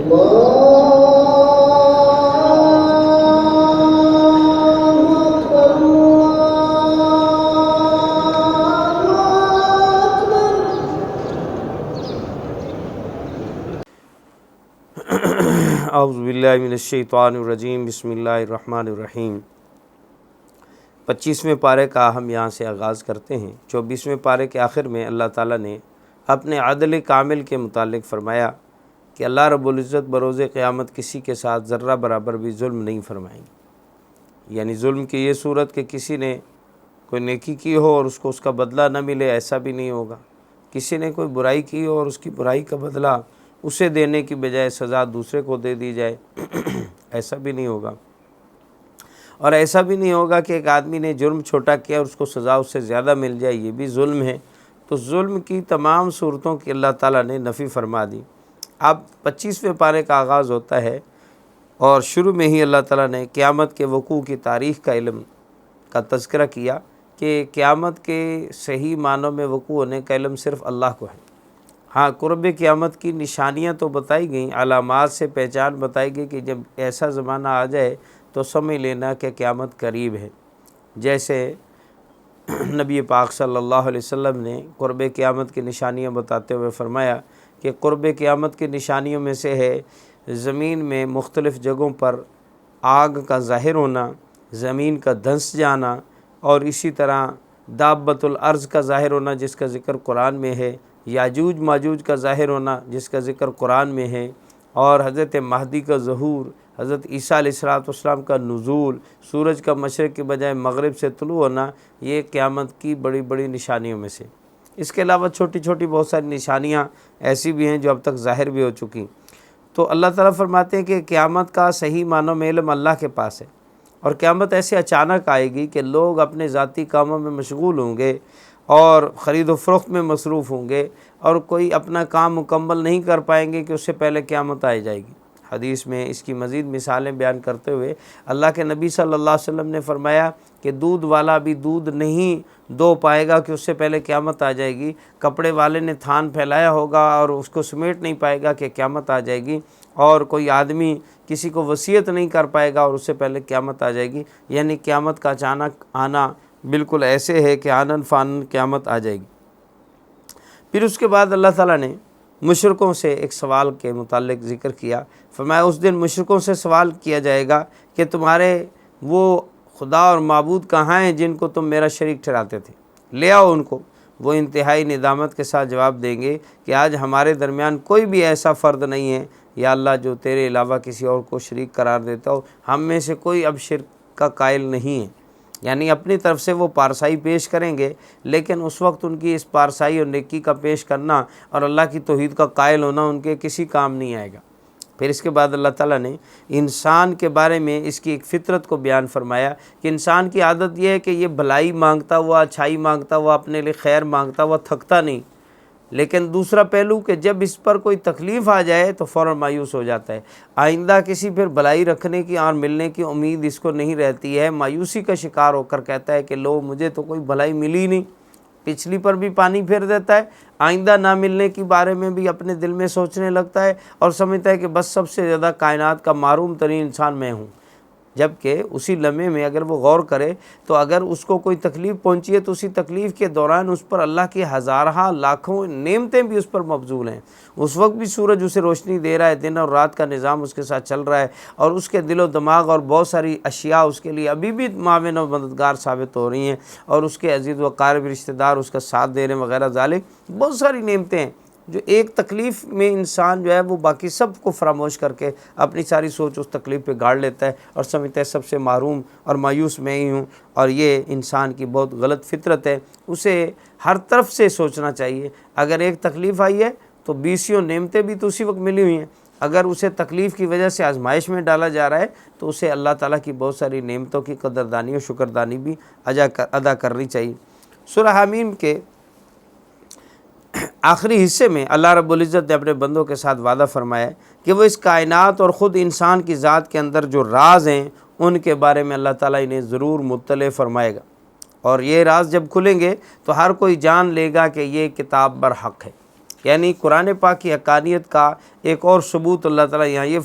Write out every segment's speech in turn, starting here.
اعوذ باللہ من الشیطان الرجیم، بسم اللہ الرحمن الرحیم۔ 25ویں پارے کا ہم یہاں سے آغاز کرتے ہیں۔ 24ویں پارے کے آخر میں اللہ تعالیٰ نے اپنے عدل کامل کے متعلق فرمایا کہ اللہ رب العزت بروز قیامت کسی کے ساتھ ذرہ برابر بھی ظلم نہیں فرمائیں گے۔ یعنی ظلم کی یہ صورت کہ کسی نے کوئی نیکی کی ہو اور اس کو اس کا بدلہ نہ ملے، ایسا بھی نہیں ہوگا۔ کسی نے کوئی برائی کی ہو اور اس کی برائی کا بدلہ اسے دینے کی بجائے سزا دوسرے کو دے دی جائے، ایسا بھی نہیں ہوگا۔ اور ایسا بھی نہیں ہوگا کہ ایک آدمی نے جرم چھوٹا کیا اور اس کو سزا اس سے زیادہ مل جائے، یہ بھی ظلم ہے۔ تو ظلم کی تمام صورتوں کی اللہ تعالیٰ نے نفی فرما دی۔ اب 25ویں پارے کا آغاز ہوتا ہے اور شروع میں ہی اللہ تعالیٰ نے قیامت کے وقوع کی تاریخ کا علم کا تذکرہ کیا کہ قیامت کے صحیح معنوں میں وقوع ہونے کا علم صرف اللہ کو ہے۔ ہاں، قرب قیامت کی نشانیاں تو بتائی گئیں، علامات سے پہچان بتائی گئی کہ جب ایسا زمانہ آ جائے تو سمجھ لینا کہ قیامت قریب ہے۔ جیسے نبی پاک صلی اللہ علیہ وسلم نے قرب قیامت کی نشانیاں بتاتے ہوئے فرمایا کہ قرب قیامت کی نشانیوں میں سے ہے زمین میں مختلف جگہوں پر آگ کا ظاہر ہونا، زمین کا دھنس جانا، اور اسی طرح دابۃ الارض کا ظاہر ہونا جس کا ذکر قرآن میں ہے، یاجوج ماجوج کا ظاہر ہونا جس کا ذکر قرآن میں ہے، اور حضرت مہدی کا ظہور، حضرت عیسیٰ علیہ السلام کا نزول، سورج کا مشرق کے بجائے مغرب سے طلوع ہونا، یہ قیامت کی بڑی بڑی نشانیوں میں سے۔ اس کے علاوہ چھوٹی چھوٹی بہت ساری نشانیاں ایسی بھی ہیں جو اب تک ظاہر بھی ہو چکی۔ تو اللہ تعالیٰ فرماتے ہیں کہ قیامت کا صحیح معنوں میں علم اللہ کے پاس ہے، اور قیامت ایسے اچانک آئے گی کہ لوگ اپنے ذاتی کاموں میں مشغول ہوں گے اور خرید و فروخت میں مصروف ہوں گے، اور کوئی اپنا کام مکمل نہیں کر پائیں گے کہ اس سے پہلے قیامت آ جائے گی۔ حدیث میں اس کی مزید مثالیں بیان کرتے ہوئے اللہ کے نبی صلی اللہ علیہ وسلم نے فرمایا کہ دودھ والا بھی دودھ نہیں دو پائے گا کہ اس سے پہلے قیامت آ جائے گی، کپڑے والے نے تھان پھیلایا ہوگا اور اس کو سمیٹ نہیں پائے گا کہ قیامت آ جائے گی، اور کوئی آدمی کسی کو وصیت نہیں کر پائے گا اور اس سے پہلے قیامت آ جائے گی۔ یعنی قیامت کا اچانک آنا بالکل ایسے ہے کہ آنن فانن قیامت آ جائے گی۔ پھر اس کے بعد اللہ تعالیٰ نے مشرکوں سے ایک سوال کے متعلق ذکر کیا۔ فرمایا اس دن مشرکوں سے سوال کیا جائے گا کہ تمہارے وہ خدا اور معبود کہاں ہیں جن کو تم میرا شریک ٹھہراتے تھے، لے آؤ ان کو۔ وہ انتہائی ندامت کے ساتھ جواب دیں گے کہ آج ہمارے درمیان کوئی بھی ایسا فرد نہیں ہے یا اللہ جو تیرے علاوہ کسی اور کو شریک قرار دیتا ہو، ہم میں سے کوئی اب شرک کا قائل نہیں ہے۔ یعنی اپنی طرف سے وہ پارسائی پیش کریں گے، لیکن اس وقت ان کی اس پارسائی اور نیکی کا پیش کرنا اور اللہ کی توحید کا قائل ہونا ان کے کسی کام نہیں آئے گا۔ پھر اس کے بعد اللہ تعالیٰ نے انسان کے بارے میں اس کی ایک فطرت کو بیان فرمایا کہ انسان کی عادت یہ ہے کہ یہ بھلائی مانگتا ہوا، اچھائی مانگتا ہوا، اپنے لیے خیر مانگتا ہوا تھکتا نہیں، لیکن دوسرا پہلو کہ جب اس پر کوئی تکلیف آ جائے تو فوراً مایوس ہو جاتا ہے۔ آئندہ کسی پھر بھلائی رکھنے کی اور ملنے کی امید اس کو نہیں رہتی ہے، مایوسی کا شکار ہو کر کہتا ہے کہ لو مجھے تو کوئی بھلائی ملی نہیں، پچھلی پر بھی پانی پھیر دیتا ہے، آئندہ نہ ملنے کے بارے میں بھی اپنے دل میں سوچنے لگتا ہے اور سمجھتا ہے کہ بس سب سے زیادہ کائنات کا محروم ترین انسان میں ہوں۔ جبکہ اسی لمحے میں اگر وہ غور کرے تو اگر اس کو کوئی تکلیف پہنچی ہے تو اسی تکلیف کے دوران اس پر اللہ کی ہزارہ لاکھوں نعمتیں بھی اس پر مبذول ہیں۔ اس وقت بھی سورج اسے روشنی دے رہا ہے، دن اور رات کا نظام اس کے ساتھ چل رہا ہے، اور اس کے دل و دماغ اور بہت ساری اشیاء اس کے لیے ابھی بھی معاون و مددگار ثابت ہو رہی ہیں، اور اس کے عزیز و قارب رشتہ دار اس کا ساتھ دے رہے ہیں وغیرہ ذالک، بہت ساری نعمتیں ہیں جو ایک تکلیف میں انسان جو ہے وہ باقی سب کو فراموش کر کے اپنی ساری سوچ اس تکلیف پہ گاڑ لیتا ہے اور سمجھتا ہے سب سے محروم اور مایوس میں ہی ہوں، اور یہ انسان کی بہت غلط فطرت ہے۔ اسے ہر طرف سے سوچنا چاہیے، اگر ایک تکلیف آئی ہے تو 20 نعمتیں بھی تو اسی وقت ملی ہوئی ہیں، اگر اسے تکلیف کی وجہ سے آزمائش میں ڈالا جا رہا ہے تو اسے اللہ تعالیٰ کی بہت ساری نعمتوں کی قدردانی اور شکردانی بھی ادا کرنی چاہیے۔ سورہ حمیم کے آخری حصے میں اللہ رب العزت نے اپنے بندوں کے ساتھ وعدہ فرمایا ہے کہ وہ اس کائنات اور خود انسان کی ذات کے اندر جو راز ہیں ان کے بارے میں اللہ تعالیٰ انہیں ضرور مطلع فرمائے گا، اور یہ راز جب کھلیں گے تو ہر کوئی جان لے گا کہ یہ کتاب برحق ہے۔ یعنی قرآن پاک کی حقانیت کا ایک اور ثبوت اللہ تعالیٰ یہاں یہ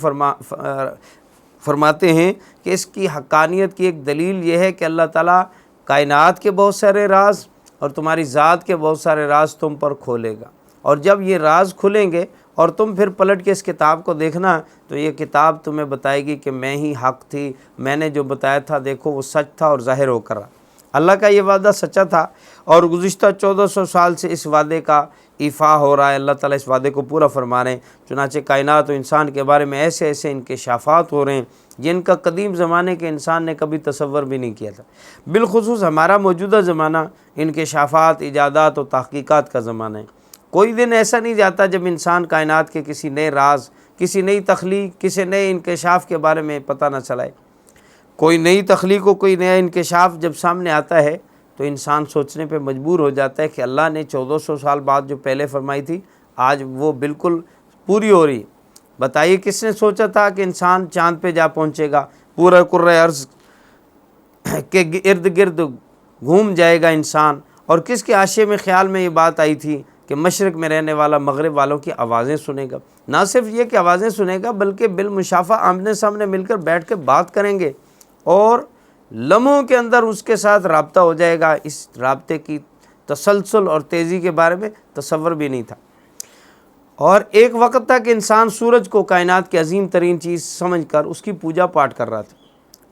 فرماتے ہیں کہ اس کی حقانیت کی ایک دلیل یہ ہے کہ اللہ تعالیٰ کائنات کے بہت سارے راز اور تمہاری ذات کے بہت سارے راز تم پر کھولے گا، اور جب یہ راز کھلیں گے اور تم پھر پلٹ کے اس کتاب کو دیکھنا تو یہ کتاب تمہیں بتائے گی کہ میں ہی حق تھی، میں نے جو بتایا تھا دیکھو وہ سچ تھا اور ظاہر ہو کر رہا۔ اللہ کا یہ وعدہ سچا تھا اور گزشتہ 1400 سال سے اس وعدے کا ایفا ہو رہا ہے، اللہ تعالیٰ اس وعدے کو پورا فرما رہے ہیں۔ چنانچہ کائنات و انسان کے بارے میں ایسے ایسے انکشافات ہو رہے ہیں جن کا قدیم زمانے کے انسان نے کبھی تصور بھی نہیں کیا تھا۔ بالخصوص ہمارا موجودہ زمانہ انکشافات، ایجادات و تحقیقات کا زمانہ ہے۔ کوئی دن ایسا نہیں جاتا جب انسان کائنات کے کسی نئے راز، کسی نئی تخلیق، کسی نئے انکشاف کے بارے میں پتہ نہ چلائے۔ کوئی نئی تخلیق و کوئی نیا انکشاف جب سامنے آتا ہے تو انسان سوچنے پہ مجبور ہو جاتا ہے کہ اللہ نے 1400 سال بعد جو پہلے فرمائی تھی آج وہ بالکل پوری ہو رہی ہے۔ بتائیے کس نے سوچا تھا کہ انسان چاند پہ جا پہنچے گا، پورا کرۂ ارض کے ارد گرد گھوم جائے گا انسان، اور کس کے عاشے میں خیال میں یہ بات آئی تھی کہ مشرق میں رہنے والا مغرب والوں کی آوازیں سنے گا۔ نہ صرف یہ کہ آوازیں سنے گا بلکہ بالمشافہ آمنے سامنے مل کر بیٹھ کے بات کریں گے اور لمحوں کے اندر اس کے ساتھ رابطہ ہو جائے گا۔ اس رابطے کی تسلسل اور تیزی کے بارے میں تصور بھی نہیں تھا۔ اور ایک وقت تک انسان سورج کو کائنات کی عظیم ترین چیز سمجھ کر اس کی پوجا پاٹ کر رہا تھا،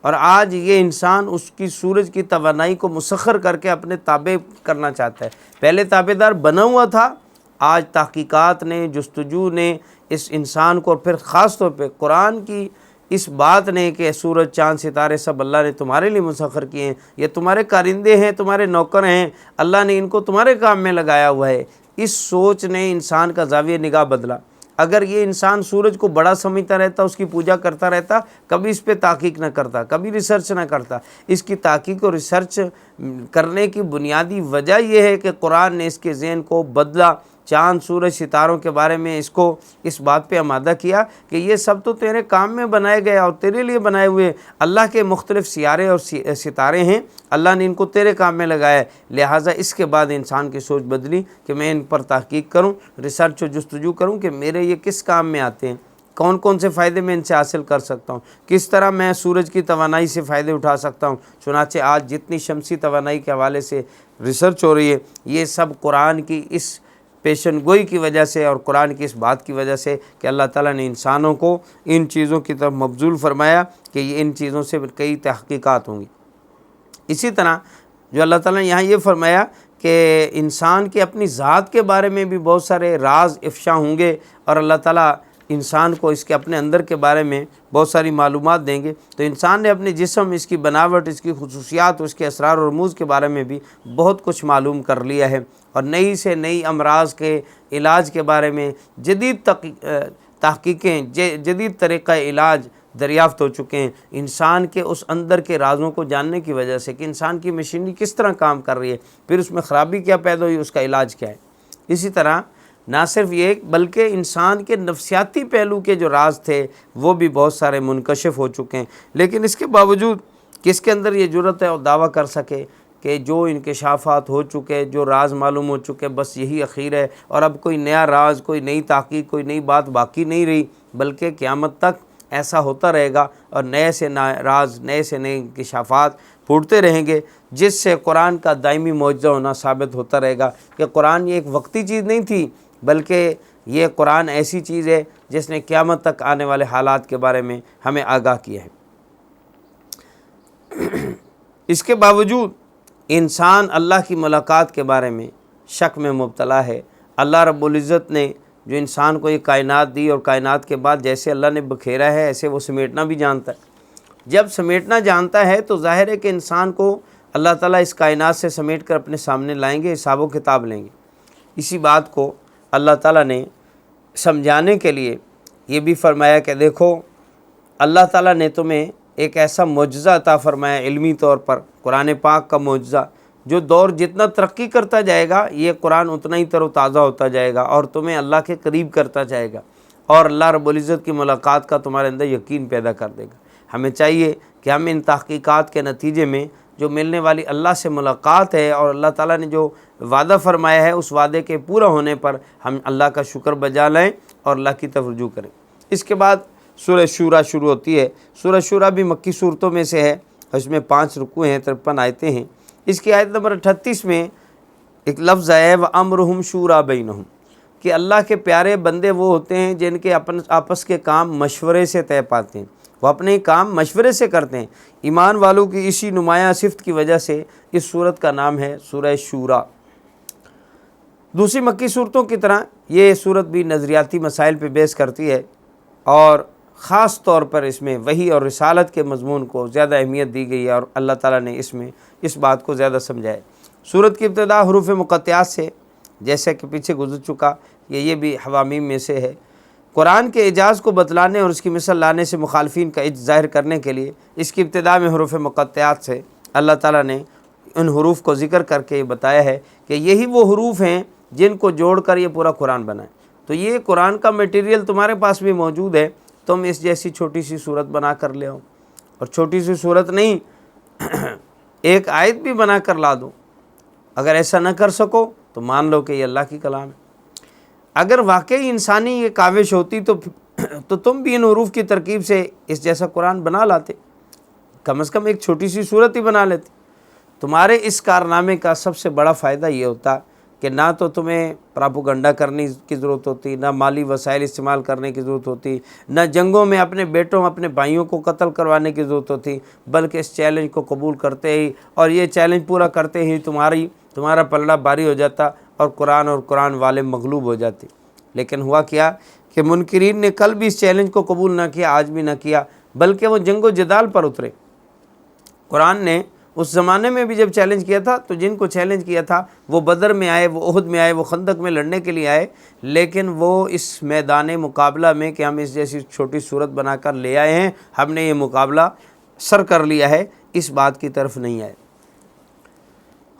اور آج یہ انسان اس کی سورج کی توانائی کو مسخر کر کے اپنے تابع کرنا چاہتا ہے۔ پہلے تابع دار بنا ہوا تھا، آج تحقیقات نے، جستجو نے اس انسان کو، اور پھر خاص طور پہ قرآن کی اس بات نے کہ سورج چاند ستارے سب اللہ نے تمہارے لیے مسخر کیے ہیں، یہ تمہارے کارندے ہیں، تمہارے نوکر ہیں، اللہ نے ان کو تمہارے کام میں لگایا ہوا ہے۔ اس سوچ نے انسان کا زاویہ نگاہ بدلا۔ اگر یہ انسان سورج کو بڑا سمجھتا رہتا، اس کی پوجا کرتا رہتا، کبھی اس پہ تحقیق نہ کرتا، کبھی ریسرچ نہ کرتا۔ اس کی تحقیق اور ریسرچ کرنے کی بنیادی وجہ یہ ہے کہ قرآن نے اس کے ذہن کو بدلا، چاند، سورج، ستاروں کے بارے میں اس کو اس بات پہ آمادہ کیا کہ یہ سب تو تیرے کام میں بنائے گئے اور تیرے لیے بنائے ہوئے اللہ کے مختلف سیارے اور ستارے ہیں، اللہ نے ان کو تیرے کام میں لگایا ہے۔ لہٰذا اس کے بعد انسان کی سوچ بدلی کہ میں ان پر تحقیق کروں، ریسرچ و جستجو کروں کہ میرے یہ کس کام میں آتے ہیں، کون کون سے فائدے میں ان سے حاصل کر سکتا ہوں، کس طرح میں سورج کی توانائی سے فائدے اٹھا سکتا ہوں۔ چنانچہ آج جتنی شمسی توانائی کے حوالے سے ریسرچ ہو رہی ہے، یہ سب قرآن کی اس پیشن گوئی کی وجہ سے اور قرآن کی اس بات کی وجہ سے کہ اللہ تعالیٰ نے انسانوں کو ان چیزوں کی طرف مبذول فرمایا کہ یہ ان چیزوں سے کئی تحقیقات ہوں گی۔ اسی طرح جو اللہ تعالیٰ نے یہاں یہ فرمایا کہ انسان کے اپنی ذات کے بارے میں بھی بہت سارے راز افشا ہوں گے، اور اللہ تعالیٰ انسان کو اس کے اپنے اندر کے بارے میں بہت ساری معلومات دیں گے۔ تو انسان نے اپنے جسم، اس کی بناوٹ، اس کی خصوصیات، اس کے اسرار و رموز کے بارے میں بھی بہت کچھ معلوم کر لیا ہے، اور نئی سے نئی امراض کے علاج کے بارے میں جدید تحقیقیں، جدید طریقہ علاج دریافت ہو چکے ہیں انسان کے اس اندر کے رازوں کو جاننے کی وجہ سے کہ انسان کی مشینری کس طرح کام کر رہی ہے، پھر اس میں خرابی کیا پیدا ہوئی، اس کا علاج کیا ہے۔ اسی طرح نہ صرف یہ بلکہ انسان کے نفسیاتی پہلو کے جو راز تھے وہ بھی بہت سارے منکشف ہو چکے ہیں، لیکن اس کے باوجود کس کے اندر یہ جرأت ہے اور دعویٰ کر سکے کہ جو انکشافات ہو چکے، جو راز معلوم ہو چکے، بس یہی اخیر ہے، اور اب کوئی نیا راز، کوئی نئی تحقیق، کوئی نئی بات باقی نہیں رہی، بلکہ قیامت تک ایسا ہوتا رہے گا اور نئے سے نئے راز، نئے سے نئے انکشافات پھوٹتے رہیں گے، جس سے قرآن کا دائمی معجزہ ہونا ثابت ہوتا رہے گا کہ قرآن یہ ایک وقتی چیز نہیں تھی، بلکہ یہ قرآن ایسی چیز ہے جس نے قیامت تک آنے والے حالات کے بارے میں ہمیں آگاہ کیا ہے۔ اس کے باوجود انسان اللہ کی ملاقات کے بارے میں شک میں مبتلا ہے۔ اللہ رب العزت نے جو انسان کو یہ کائنات دی، اور کائنات کے بعد جیسے اللہ نے بکھیرا ہے ایسے وہ سمیٹنا بھی جانتا ہے۔ جب سمیٹنا جانتا ہے تو ظاہر ہے کہ انسان کو اللہ تعالیٰ اس کائنات سے سمیٹ کر اپنے سامنے لائیں گے، حساب و کتاب لیں گے۔ اسی بات کو اللہ تعالیٰ نے سمجھانے کے لیے یہ بھی فرمایا کہ دیکھو اللہ تعالیٰ نے تمہیں ایک ایسا معجزہ عطا فرمایا علمی طور پر، قرآن پاک کا معجزہ، جو دور جتنا ترقی کرتا جائے گا یہ قرآن اتنا ہی تر و تازہ ہوتا جائے گا اور تمہیں اللہ کے قریب کرتا جائے گا، اور اللہ رب العزت کی ملاقات کا تمہارے اندر یقین پیدا کر دے گا۔ ہمیں چاہیے کہ ہم ان تحقیقات کے نتیجے میں جو ملنے والی اللہ سے ملاقات ہے، اور اللہ تعالیٰ نے جو وعدہ فرمایا ہے اس وعدے کے پورا ہونے پر ہم اللہ کا شکر بجا لائیں اور اللہ کی طرف رجوع کریں۔ اس کے بعد سورہ شورا شروع ہوتی ہے۔ سورہ شورا بھی مکی صورتوں میں سے ہے، اس میں 5 رکوع ہیں، 53 آیتیں ہیں۔ اس کی آیت نمبر 38 میں ایک لفظ ہے وَأَمْرُهُمْ شُورَىٰ بَيْنَهُمْ، کہ اللہ کے پیارے بندے وہ ہوتے ہیں جن کے آپس کے کام مشورے سے طے پاتے ہیں، وہ اپنے کام مشورے سے کرتے ہیں۔ ایمان والوں کی اسی نمایاں صفت کی وجہ سے اس صورت کا نام ہے سورہ شورا۔ دوسری مکی صورتوں کی طرح یہ صورت بھی نظریاتی مسائل پہ بیس کرتی ہے، اور خاص طور پر اس میں وحی اور رسالت کے مضمون کو زیادہ اہمیت دی گئی ہے، اور اللہ تعالیٰ نے اس میں اس بات کو زیادہ سمجھایا ہے۔ سورت کی ابتدا حروف مقطعات سے، جیسے کہ پیچھے گزر چکا، یہ بھی حوامیم میں سے ہے۔ قرآن کے اعجاز کو بتلانے اور اس کی مثل لانے سے مخالفین کا عجز ظاہر کرنے کے لیے اس کی ابتدا میں حروف مقطعات سے اللہ تعالیٰ نے ان حروف کو ذکر کر کے یہ بتایا ہے کہ یہی وہ حروف ہیں جن کو جوڑ کر یہ پورا قرآن بنا ہے۔ تو یہ قرآن کا میٹیریل تمہارے پاس بھی موجود ہے، تم اس جیسی چھوٹی سی صورت بنا کر لے آؤ، اور چھوٹی سی صورت نہیں ایک آیت بھی بنا کر لا دو۔ اگر ایسا نہ کر سکو تو مان لو کہ یہ اللہ کی کلام ہے۔ اگر واقعی انسانی یہ کاوش ہوتی تو تم بھی ان حروف کی ترکیب سے اس جیسا قرآن بنا لاتے، کم از کم ایک چھوٹی سی صورت ہی بنا لیتے۔ تمہارے اس کارنامے کا سب سے بڑا فائدہ یہ ہوتا کہ نہ تو تمہیں پراپوگنڈا کرنے کی ضرورت ہوتی، نہ مالی وسائل استعمال کرنے کی ضرورت ہوتی، نہ جنگوں میں اپنے بیٹوں اپنے بھائیوں کو قتل کروانے کی ضرورت ہوتی، بلکہ اس چیلنج کو قبول کرتے ہی اور یہ چیلنج پورا کرتے ہی تمہارا پلڑا بھاری ہو جاتا اور قرآن والے مغلوب ہو جاتے۔ لیکن ہوا کیا کہ منکرین نے کل بھی اس چیلنج کو قبول نہ کیا، آج بھی نہ کیا، بلکہ وہ جنگ و جدال پر اترے۔ قرآن نے اس زمانے میں بھی جب چیلنج کیا تھا تو جن کو چیلنج کیا تھا وہ بدر میں آئے، وہ احد میں آئے، وہ خندق میں لڑنے کے لیے آئے، لیکن وہ اس میدان مقابلہ میں کہ ہم اس جیسی چھوٹی صورت بنا کر لے آئے ہیں، ہم نے یہ مقابلہ سر کر لیا ہے، اس بات کی طرف نہیں آئے۔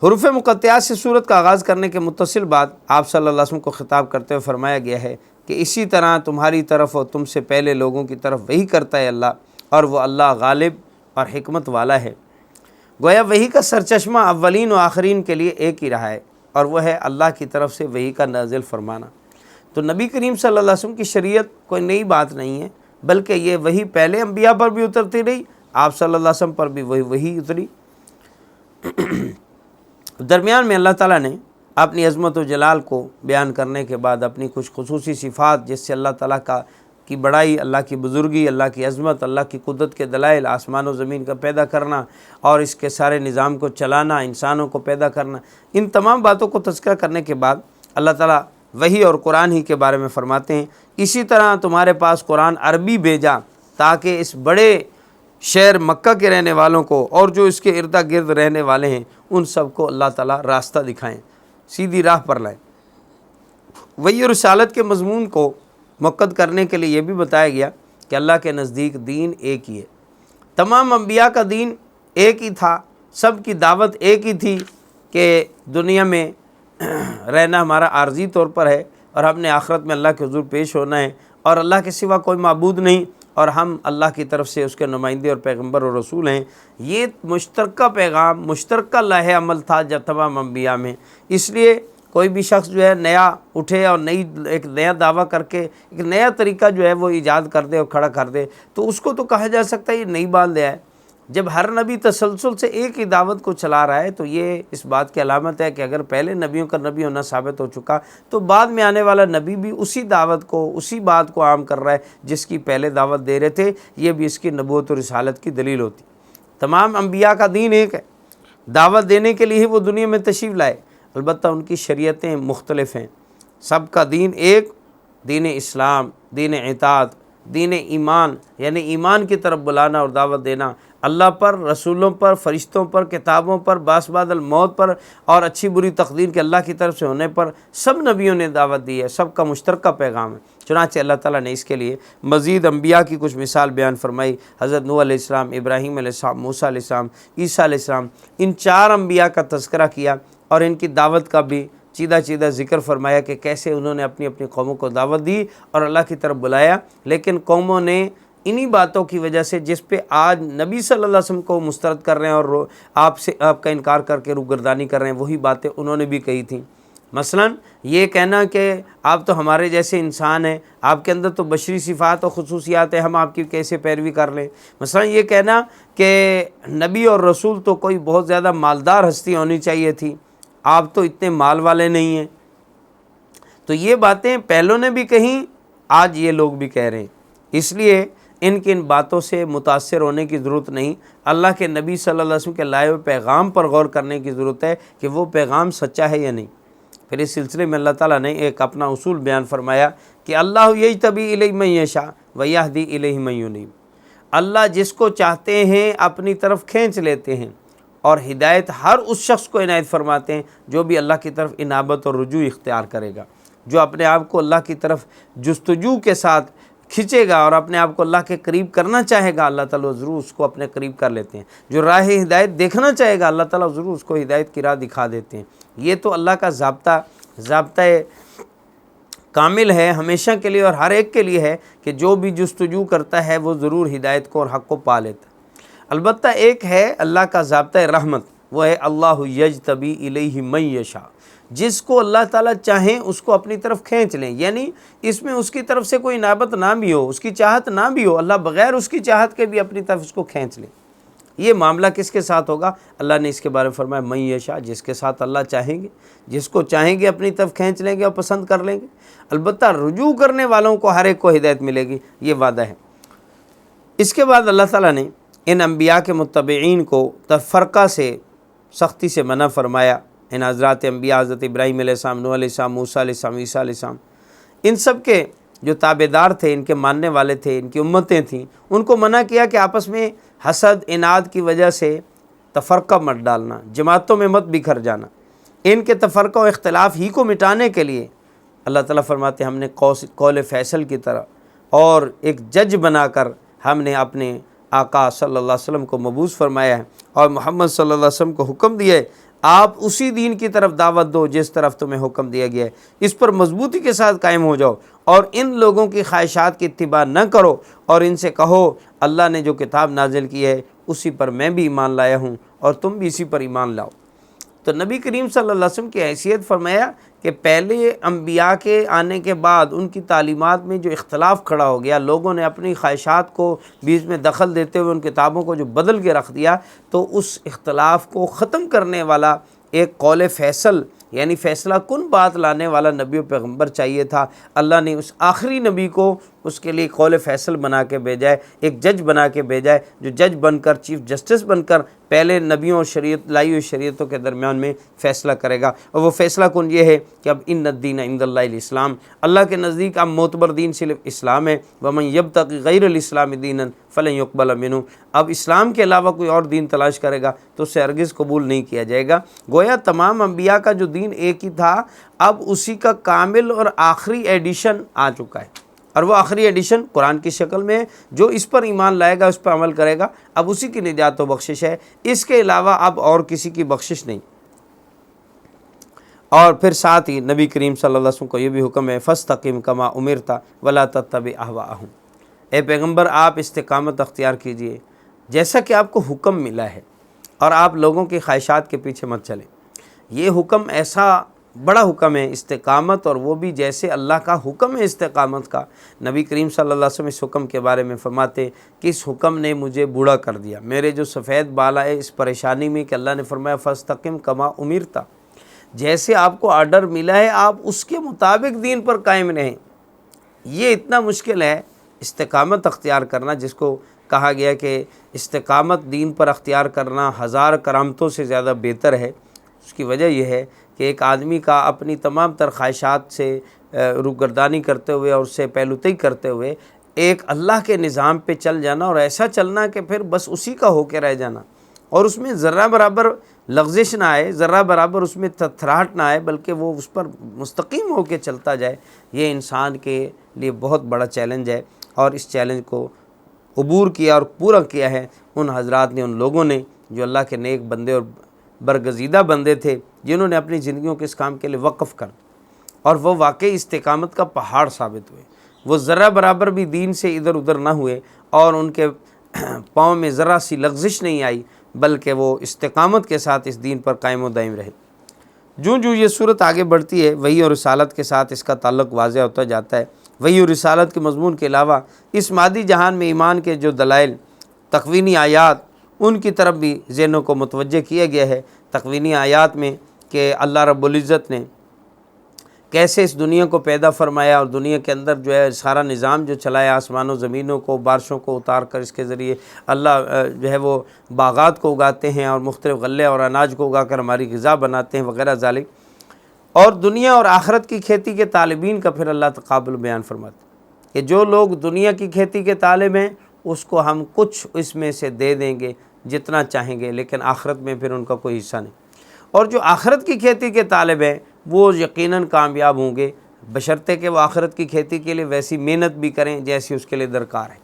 حروف مقطعات سے صورت کا آغاز کرنے کے متصل بعد آپ صلی اللہ علیہ وسلم کو خطاب کرتے ہوئے فرمایا گیا ہے کہ اسی طرح تمہاری طرف اور تم سے پہلے لوگوں کی طرف وہی کرتا ہے اللہ، اور وہ اللہ غالب اور حکمت والا ہے۔ گویا وحی کا سرچشمہ اولین و آخرین کے لیے ایک ہی رہا ہے، اور وہ ہے اللہ کی طرف سے وحی کا نازل فرمانا۔ تو نبی کریم صلی اللہ علیہ وسلم کی شریعت کوئی نئی بات نہیں ہے، بلکہ یہ وحی پہلے انبیاء پر بھی اترتی رہی، آپ صلی اللہ علیہ وسلم پر بھی وہی اتری۔ درمیان میں اللہ تعالیٰ نے اپنی عظمت و جلال کو بیان کرنے کے بعد اپنی کچھ خصوصی صفات، جس سے اللہ تعالیٰ کی بڑائی، اللہ کی بزرگی، اللہ کی عظمت، اللہ کی قدرت کے دلائل، آسمان و زمین کا پیدا کرنا اور اس کے سارے نظام کو چلانا، انسانوں کو پیدا کرنا، ان تمام باتوں کو تذکرہ کرنے کے بعد اللہ تعالیٰ وحی اور قرآن ہی کے بارے میں فرماتے ہیں، اسی طرح تمہارے پاس قرآن عربی بھیجا تاکہ اس بڑے شہر مکہ کے رہنے والوں کو اور جو اس کے ارد گرد رہنے والے ہیں ان سب کو اللہ تعالیٰ راستہ دکھائیں، سیدھی راہ پر لائیں۔ وحی اور رسالت کے مضمون کو مؤکد کرنے کے لیے یہ بھی بتایا گیا کہ اللہ کے نزدیک دین ایک ہی ہے، تمام انبیاء کا دین ایک ہی تھا، سب کی دعوت ایک ہی تھی کہ دنیا میں رہنا ہمارا عارضی طور پر ہے اور ہم نے آخرت میں اللہ کے حضور پیش ہونا ہے، اور اللہ کے سوا کوئی معبود نہیں، اور ہم اللہ کی طرف سے اس کے نمائندے اور پیغمبر اور رسول ہیں۔ یہ مشترکہ پیغام، مشترکہ لاہ عمل تھا جب تمام انبیاء میں۔ اس لیے کوئی بھی شخص جو ہے نیا اٹھے اور ایک نیا دعویٰ کر کے ایک نیا طریقہ جو ہے وہ ایجاد کر دے اور کھڑا کر دے تو اس کو تو کہا جا سکتا ہے یہ نئی بات ہے۔ جب ہر نبی تسلسل سے ایک ہی دعوت کو چلا رہا ہے تو یہ اس بات کی علامت ہے کہ اگر پہلے نبیوں کا نبی ہونا ثابت ہو چکا تو بعد میں آنے والا نبی بھی اسی دعوت کو، اسی بات کو عام کر رہا ہے جس کی پہلے دعوت دے رہے تھے، یہ بھی اس کی نبوت و رسالت کی دلیل ہوتی۔ تمام انبیاء کا دین ایک ہے، دعوت دینے کے لیے ہی وہ دنیا میں تشریف لائے، البتہ ان کی شریعتیں مختلف ہیں۔ سب کا دین ایک، دین اسلام، دین اطاعت، دین ایمان، یعنی ایمان کی طرف بلانا اور دعوت دینا، اللہ پر، رسولوں پر، فرشتوں پر، کتابوں پر، باس بعد الموت پر اور اچھی بری تقدیر کے اللہ کی طرف سے ہونے پر سب نبیوں نے دعوت دی ہے، سب کا مشترکہ پیغام ہے۔ چنانچہ اللہ تعالیٰ نے اس کے لیے مزید انبیاء کی کچھ مثال بیان فرمائی۔ حضرت نوح علیہ السلام، ابراہیم علیہ السلام، موسیٰ علیہ السلام، عیسیٰ علیہ السلام، ان 4 انبیاء کا تذکرہ کیا اور ان کی دعوت کا بھی چیدہ ذکر فرمایا کہ کیسے انہوں نے اپنی اپنی قوموں کو دعوت دی اور اللہ کی طرف بلایا، لیکن قوموں نے انہی باتوں کی وجہ سے جس پہ آج نبی صلی اللہ علیہ وسلم کو مسترد کر رہے ہیں اور آپ کا انکار کر کے روگردانی کر رہے ہیں، وہی باتیں انہوں نے بھی کہی تھیں۔ مثلا یہ کہنا کہ آپ تو ہمارے جیسے انسان ہیں، آپ کے اندر تو بشری صفات و خصوصیات ہیں، ہم آپ کی کیسے پیروی کر لیں۔ مثلا یہ کہنا کہ نبی اور رسول تو کوئی بہت زیادہ مالدار ہستی ہونی چاہیے تھی، آپ تو اتنے مال والے نہیں ہیں۔ تو یہ باتیں پہلوں نے بھی کہیں، آج یہ لوگ بھی کہہ رہے ہیں، اس لیے ان باتوں سے متاثر ہونے کی ضرورت نہیں۔ اللہ کے نبی صلی اللہ علیہ وسلم کے لائے ہوئے پیغام پر غور کرنے کی ضرورت ہے کہ وہ پیغام سچا ہے یا نہیں۔ پھر اس سلسلے میں اللہ تعالیٰ نے ایک اپنا اصول بیان فرمایا کہ اللہ یجتبی الیہ من یشاء ویہدی الیہ من ینیب، اللہ جس کو چاہتے ہیں اپنی طرف کھینچ لیتے ہیں اور ہدایت ہر اس شخص کو عنایت فرماتے ہیں جو بھی اللہ کی طرف انابت اور رجوع اختیار کرے گا، جو اپنے آپ کو اللہ کی طرف جستجو کے ساتھ کھنچے گا اور اپنے آپ کو اللہ کے قریب کرنا چاہے گا، اللہ تعالیٰ ضرور اس کو اپنے قریب کر لیتے ہیں۔ جو راہ ہدایت دیکھنا چاہے گا، اللہ تعالیٰ ضرور اس کو ہدایت کی راہ دکھا دیتے ہیں۔ یہ تو اللہ کا ضابطہ کامل ہے ہمیشہ کے لیے اور ہر ایک کے لیے ہے کہ جو بھی جستجو کرتا ہے وہ ضرور ہدایت کو اور حق کو پا لیتا ہے۔ البتہ ایک ہے اللہ کا ضابطہ رحمت، وہ ہے اللہ یجتبی الیہ من یشاء، جس کو اللہ تعالیٰ چاہیں اس کو اپنی طرف کھینچ لیں، یعنی اس میں اس کی طرف سے کوئی انابت نہ بھی ہو، اس کی چاہت نہ بھی ہو، اللہ بغیر اس کی چاہت کے بھی اپنی طرف اس کو کھینچ لیں۔ یہ معاملہ کس کے ساتھ ہوگا؟ اللہ نے اس کے بارے میں فرمایا من یشاء، جس کے ساتھ اللہ چاہیں گے، جس کو چاہیں گے اپنی طرف کھینچ لیں گے اور پسند کر لیں گے۔ البتہ رجوع کرنے والوں کو ہر ایک کو ہدایت ملے گی، یہ وعدہ ہے۔ اس کے بعد اللہ تعالیٰ نے ان انبیاء کے متبعین کو تفرقہ سے سختی سے منع فرمایا۔ ان حضرات انبیاء، حضرت ابراہیم علیہ السلام، نوح علیہ السلام، موسیٰ علیہ السلام، عیسیٰ علیہ السلام، ان سب کے جو تابع دار تھے، ان کے ماننے والے تھے، ان کی امتیں تھیں، ان کو منع کیا کہ آپس میں حسد اناد کی وجہ سے تفرقہ مت ڈالنا، جماعتوں میں مت بکھر جانا۔ ان کے تفرقہ و اختلاف ہی کو مٹانے کے لیے اللہ تعالیٰ فرماتے ہیں ہم نے قول فیصل کی طرح اور ایک جج بنا کر ہم نے اپنے آقا صلی اللہ علیہ وسلم کو مبعوث فرمایا ہے اور محمد صلی اللہ علیہ وسلم کو حکم دیا ہے آپ اسی دین کی طرف دعوت دو جس طرف تمہیں حکم دیا گیا ہے، اس پر مضبوطی کے ساتھ قائم ہو جاؤ اور ان لوگوں کی خواہشات کی اتباع نہ کرو، اور ان سے کہو اللہ نے جو کتاب نازل کی ہے اسی پر میں بھی ایمان لایا ہوں اور تم بھی اسی پر ایمان لاؤ۔ تو نبی کریم صلی اللہ علیہ وسلم کی حیثیت فرمایا کہ پہلے انبیاء کے آنے کے بعد ان کی تعلیمات میں جو اختلاف کھڑا ہو گیا، لوگوں نے اپنی خواہشات کو بیچ میں دخل دیتے ہوئے ان کتابوں کو جو بدل کے رکھ دیا، تو اس اختلاف کو ختم کرنے والا ایک قول فیصل یعنی فیصلہ کن بات لانے والا نبی و پیغمبر چاہیے تھا۔ اللہ نے اس آخری نبی کو اس کے لیے قول فیصل بنا کے بھیجا ہے، ایک جج بنا کے بھیجا ہے جو جج بن کر، چیف جسٹس بن کر پہلے نبیوں اور شریعت لائی ہوئی شریعتوں کے درمیان میں فیصلہ کرے گا۔ اور وہ فیصلہ کن یہ ہے کہ اب ان الدین عند اللہ الاسلام، اللہ کے نزدیک اب معتبر دین صرف اسلام ہے۔ ومن یبتغی غیر الاسلام دینا فلن یقبل منہ، اب اسلام کے علاوہ کوئی اور دین تلاش کرے گا تو اسے ہرگز قبول نہیں کیا جائے گا۔ گویا تمام انبیاء کا جو دین ایک ہی تھا، اب اسی کا کامل اور آخری ایڈیشن آ چکا ہے، اور وہ آخری ایڈیشن قرآن کی شکل میں ہے۔ جو اس پر ایمان لائے گا، اس پر عمل کرے گا، اب اسی کی نجات و بخشش ہے، اس کے علاوہ اب اور کسی کی بخشش نہیں۔ اور پھر ساتھ ہی نبی کریم صلی اللہ علیہ وسلم کو یہ بھی حکم ہے فاستقم کما امرت ولا تتبع اہواءہم، اے پیغمبر آپ استقامت اختیار کیجئے جیسا کہ آپ کو حکم ملا ہے، اور آپ لوگوں کی خواہشات کے پیچھے مت چلیں۔ یہ حکم ایسا بڑا حکم ہے استقامت، اور وہ بھی جیسے اللہ کا حکم ہے استقامت کا۔ نبی کریم صلی اللہ علیہ وسلم اس حکم کے بارے میں فرماتے کہ اس حکم نے مجھے بوڑھا کر دیا، میرے جو سفید بال آئے اس پریشانی میں کہ اللہ نے فرمایا فاستقم کما امرت، جیسے آپ کو آرڈر ملا ہے آپ اس کے مطابق دین پر قائم رہیں۔ یہ اتنا مشکل ہے استقامت اختیار کرنا، جس کو کہا گیا کہ استقامت دین پر اختیار کرنا 1000 کرامتوں سے زیادہ بہتر ہے۔ اس کی وجہ یہ ہے کہ ایک آدمی کا اپنی تمام تر خواہشات سے روگردانی کرتے ہوئے اور اس سے پہلوتئی کرتے ہوئے ایک اللہ کے نظام پہ چل جانا، اور ایسا چلنا کہ پھر بس اسی کا ہو کے رہ جانا، اور اس میں ذرہ برابر لغزش نہ آئے، ذرہ برابر اس میں تھرتھراہٹ نہ آئے، بلکہ وہ اس پر مستقیم ہو کے چلتا جائے۔ یہ انسان کے لیے بہت بڑا چیلنج ہے، اور اس چیلنج کو عبور کیا اور پورا کیا ہے ان حضرات نے، ان لوگوں نے جو اللہ کے نیک بندے اور برگزیدہ بندے تھے، جنہوں نے اپنی زندگیوں کے اس کام کے لیے وقف کر، اور وہ واقعی استقامت کا پہاڑ ثابت ہوئے۔ وہ ذرہ برابر بھی دین سے ادھر ادھر نہ ہوئے اور ان کے پاؤں میں ذرا سی لغزش نہیں آئی، بلکہ وہ استقامت کے ساتھ اس دین پر قائم و دائم رہے۔ جو یہ صورت آگے بڑھتی ہے، وحی اور رسالت کے ساتھ اس کا تعلق واضح ہوتا جاتا ہے۔ وحی اور رسالت کے مضمون کے علاوہ اس مادی جہان میں ایمان کے جو دلائل، تکوینی آیات، ان کی طرف بھی ذہنوں کو متوجہ کیا گیا ہے۔ تکوینی آیات میں کہ اللہ رب العزت نے کیسے اس دنیا کو پیدا فرمایا اور دنیا کے اندر جو ہے سارا نظام جو چلایا، آسمان و زمینوں کو، بارشوں کو اتار کر اس کے ذریعے اللہ جو ہے وہ باغات کو اگاتے ہیں اور مختلف غلے اور اناج کو اگا کر ہماری غذا بناتے ہیں وغیرہ ذالک، اور دنیا اور آخرت کی کھیتی کے طالبین کا پھر اللہ تقابل بیان فرماتے ہیں کہ جو لوگ دنیا کی کھیتی کے طالب ہیں اس کو ہم کچھ اس میں سے دے دیں گے جتنا چاہیں گے، لیکن آخرت میں پھر ان کا کوئی حصہ نہیں، اور جو آخرت کی کھیتی کے طالب ہیں وہ یقیناً کامیاب ہوں گے، بشرطے کہ وہ آخرت کی کھیتی کے لیے ویسی محنت بھی کریں جیسی اس کے لیے درکار ہے،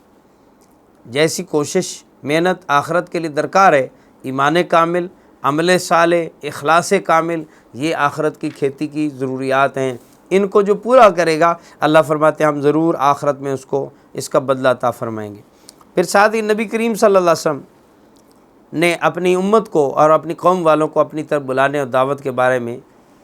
جیسی کوشش محنت آخرت کے لیے درکار ہے۔ ایمان کامل، عمل صالح، اخلاص کامل، یہ آخرت کی کھیتی کی ضروریات ہیں۔ ان کو جو پورا کرے گا اللہ فرماتے ہیں ہم ضرور آخرت میں اس کو اس کا بدلہ عطا فرمائیں گے۔ پھر ساتھ ہی نبی کریم صلی اللہ علیہ وسلم نے اپنی امت کو اور اپنی قوم والوں کو اپنی طرف بلانے اور دعوت کے بارے میں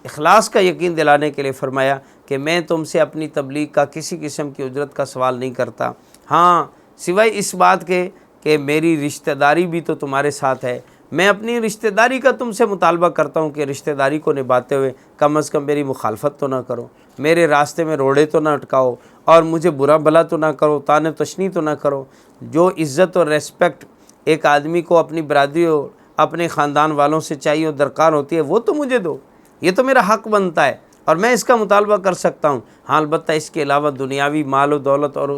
اخلاص کا یقین دلانے کے لیے فرمایا کہ میں تم سے اپنی تبلیغ کا کسی قسم کی اجرت کا سوال نہیں کرتا، ہاں سوائے اس بات کے کہ میری رشتہ داری بھی تو تمہارے ساتھ ہے، میں اپنی رشتہ داری کا تم سے مطالبہ کرتا ہوں کہ رشتہ داری کو نبھاتے ہوئے کم از کم میری مخالفت تو نہ کرو، میرے راستے میں روڑے تو نہ اٹکاؤ، اور مجھے برا بھلا تو نہ کرو، طعن و تشنیع تو نہ کرو۔ جو عزت اور ریسپیکٹ ایک آدمی کو اپنی برادری اور اپنے خاندان والوں سے چاہیے اور درکار ہوتی ہے وہ تو مجھے دو، یہ تو میرا حق بنتا ہے اور میں اس کا مطالبہ کر سکتا ہوں، ہاں البتہ اس کے علاوہ دنیاوی مال و دولت اور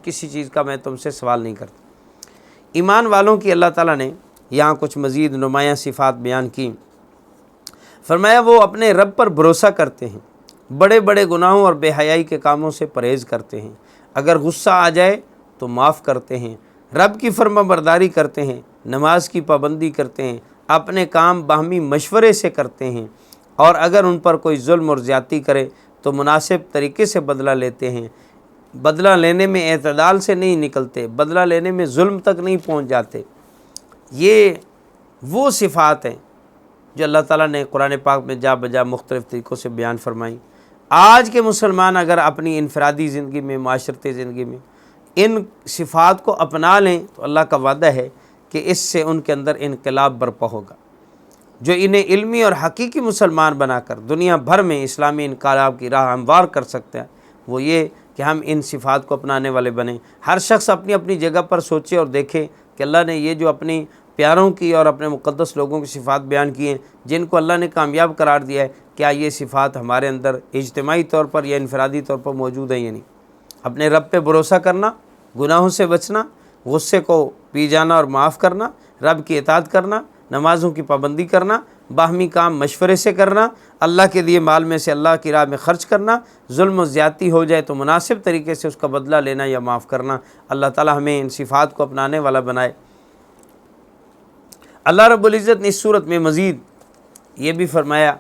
کسی چیز کا میں تم سے سوال نہیں کرتا۔ ایمان والوں کی اللہ تعالیٰ نے یہاں کچھ مزید نمایاں صفات بیان کی، فرمایا وہ اپنے رب پر بھروسہ کرتے ہیں، بڑے بڑے گناہوں اور بے حیائی کے کاموں سے پرہیز کرتے ہیں، اگر غصہ آ جائے تو معاف کرتے ہیں، رب کی فرما برداری کرتے ہیں، نماز کی پابندی کرتے ہیں، اپنے کام باہمی مشورے سے کرتے ہیں، اور اگر ان پر کوئی ظلم اور زیادتی کرے تو مناسب طریقے سے بدلہ لیتے ہیں، بدلہ لینے میں اعتدال سے نہیں نکلتے، بدلہ لینے میں ظلم تک نہیں پہنچ جاتے۔ یہ وہ صفات ہیں جو اللہ تعالیٰ نے قرآن پاک میں جا بجا مختلف طریقوں سے بیان فرمائیں۔ آج کے مسلمان اگر اپنی انفرادی زندگی میں، معاشرتی زندگی میں ان صفات کو اپنا لیں تو اللہ کا وعدہ ہے کہ اس سے ان کے اندر انقلاب برپا ہوگا۔ جو انہیں علمی اور حقیقی مسلمان بنا کر دنیا بھر میں اسلامی انقلاب کی راہ ہموار کر سکتے ہیں، وہ یہ کہ ہم ان صفات کو اپنانے والے بنیں۔ ہر شخص اپنی اپنی جگہ پر سوچے اور دیکھے کہ اللہ نے یہ جو اپنی پیاروں کی اور اپنے مقدس لوگوں کی صفات بیان کی ہیں، جن کو اللہ نے کامیاب قرار دیا ہے، کیا یہ صفات ہمارے اندر اجتماعی طور پر یا انفرادی طور پر موجود ہیں یا نہیں؟ اپنے رب پہ بھروسہ کرنا، گناہوں سے بچنا، غصے کو پی جانا اور معاف کرنا، رب کی اطاعت کرنا، نمازوں کی پابندی کرنا، باہمی کام مشورے سے کرنا، اللہ کے دیے مال میں سے اللہ کی راہ میں خرچ کرنا، ظلم و زیادتی ہو جائے تو مناسب طریقے سے اس کا بدلہ لینا یا معاف کرنا۔ اللہ تعالی ہمیں ان صفات کو اپنانے والا بنائے۔ اللہ رب العزت نے اس صورت میں مزید یہ بھی فرمایا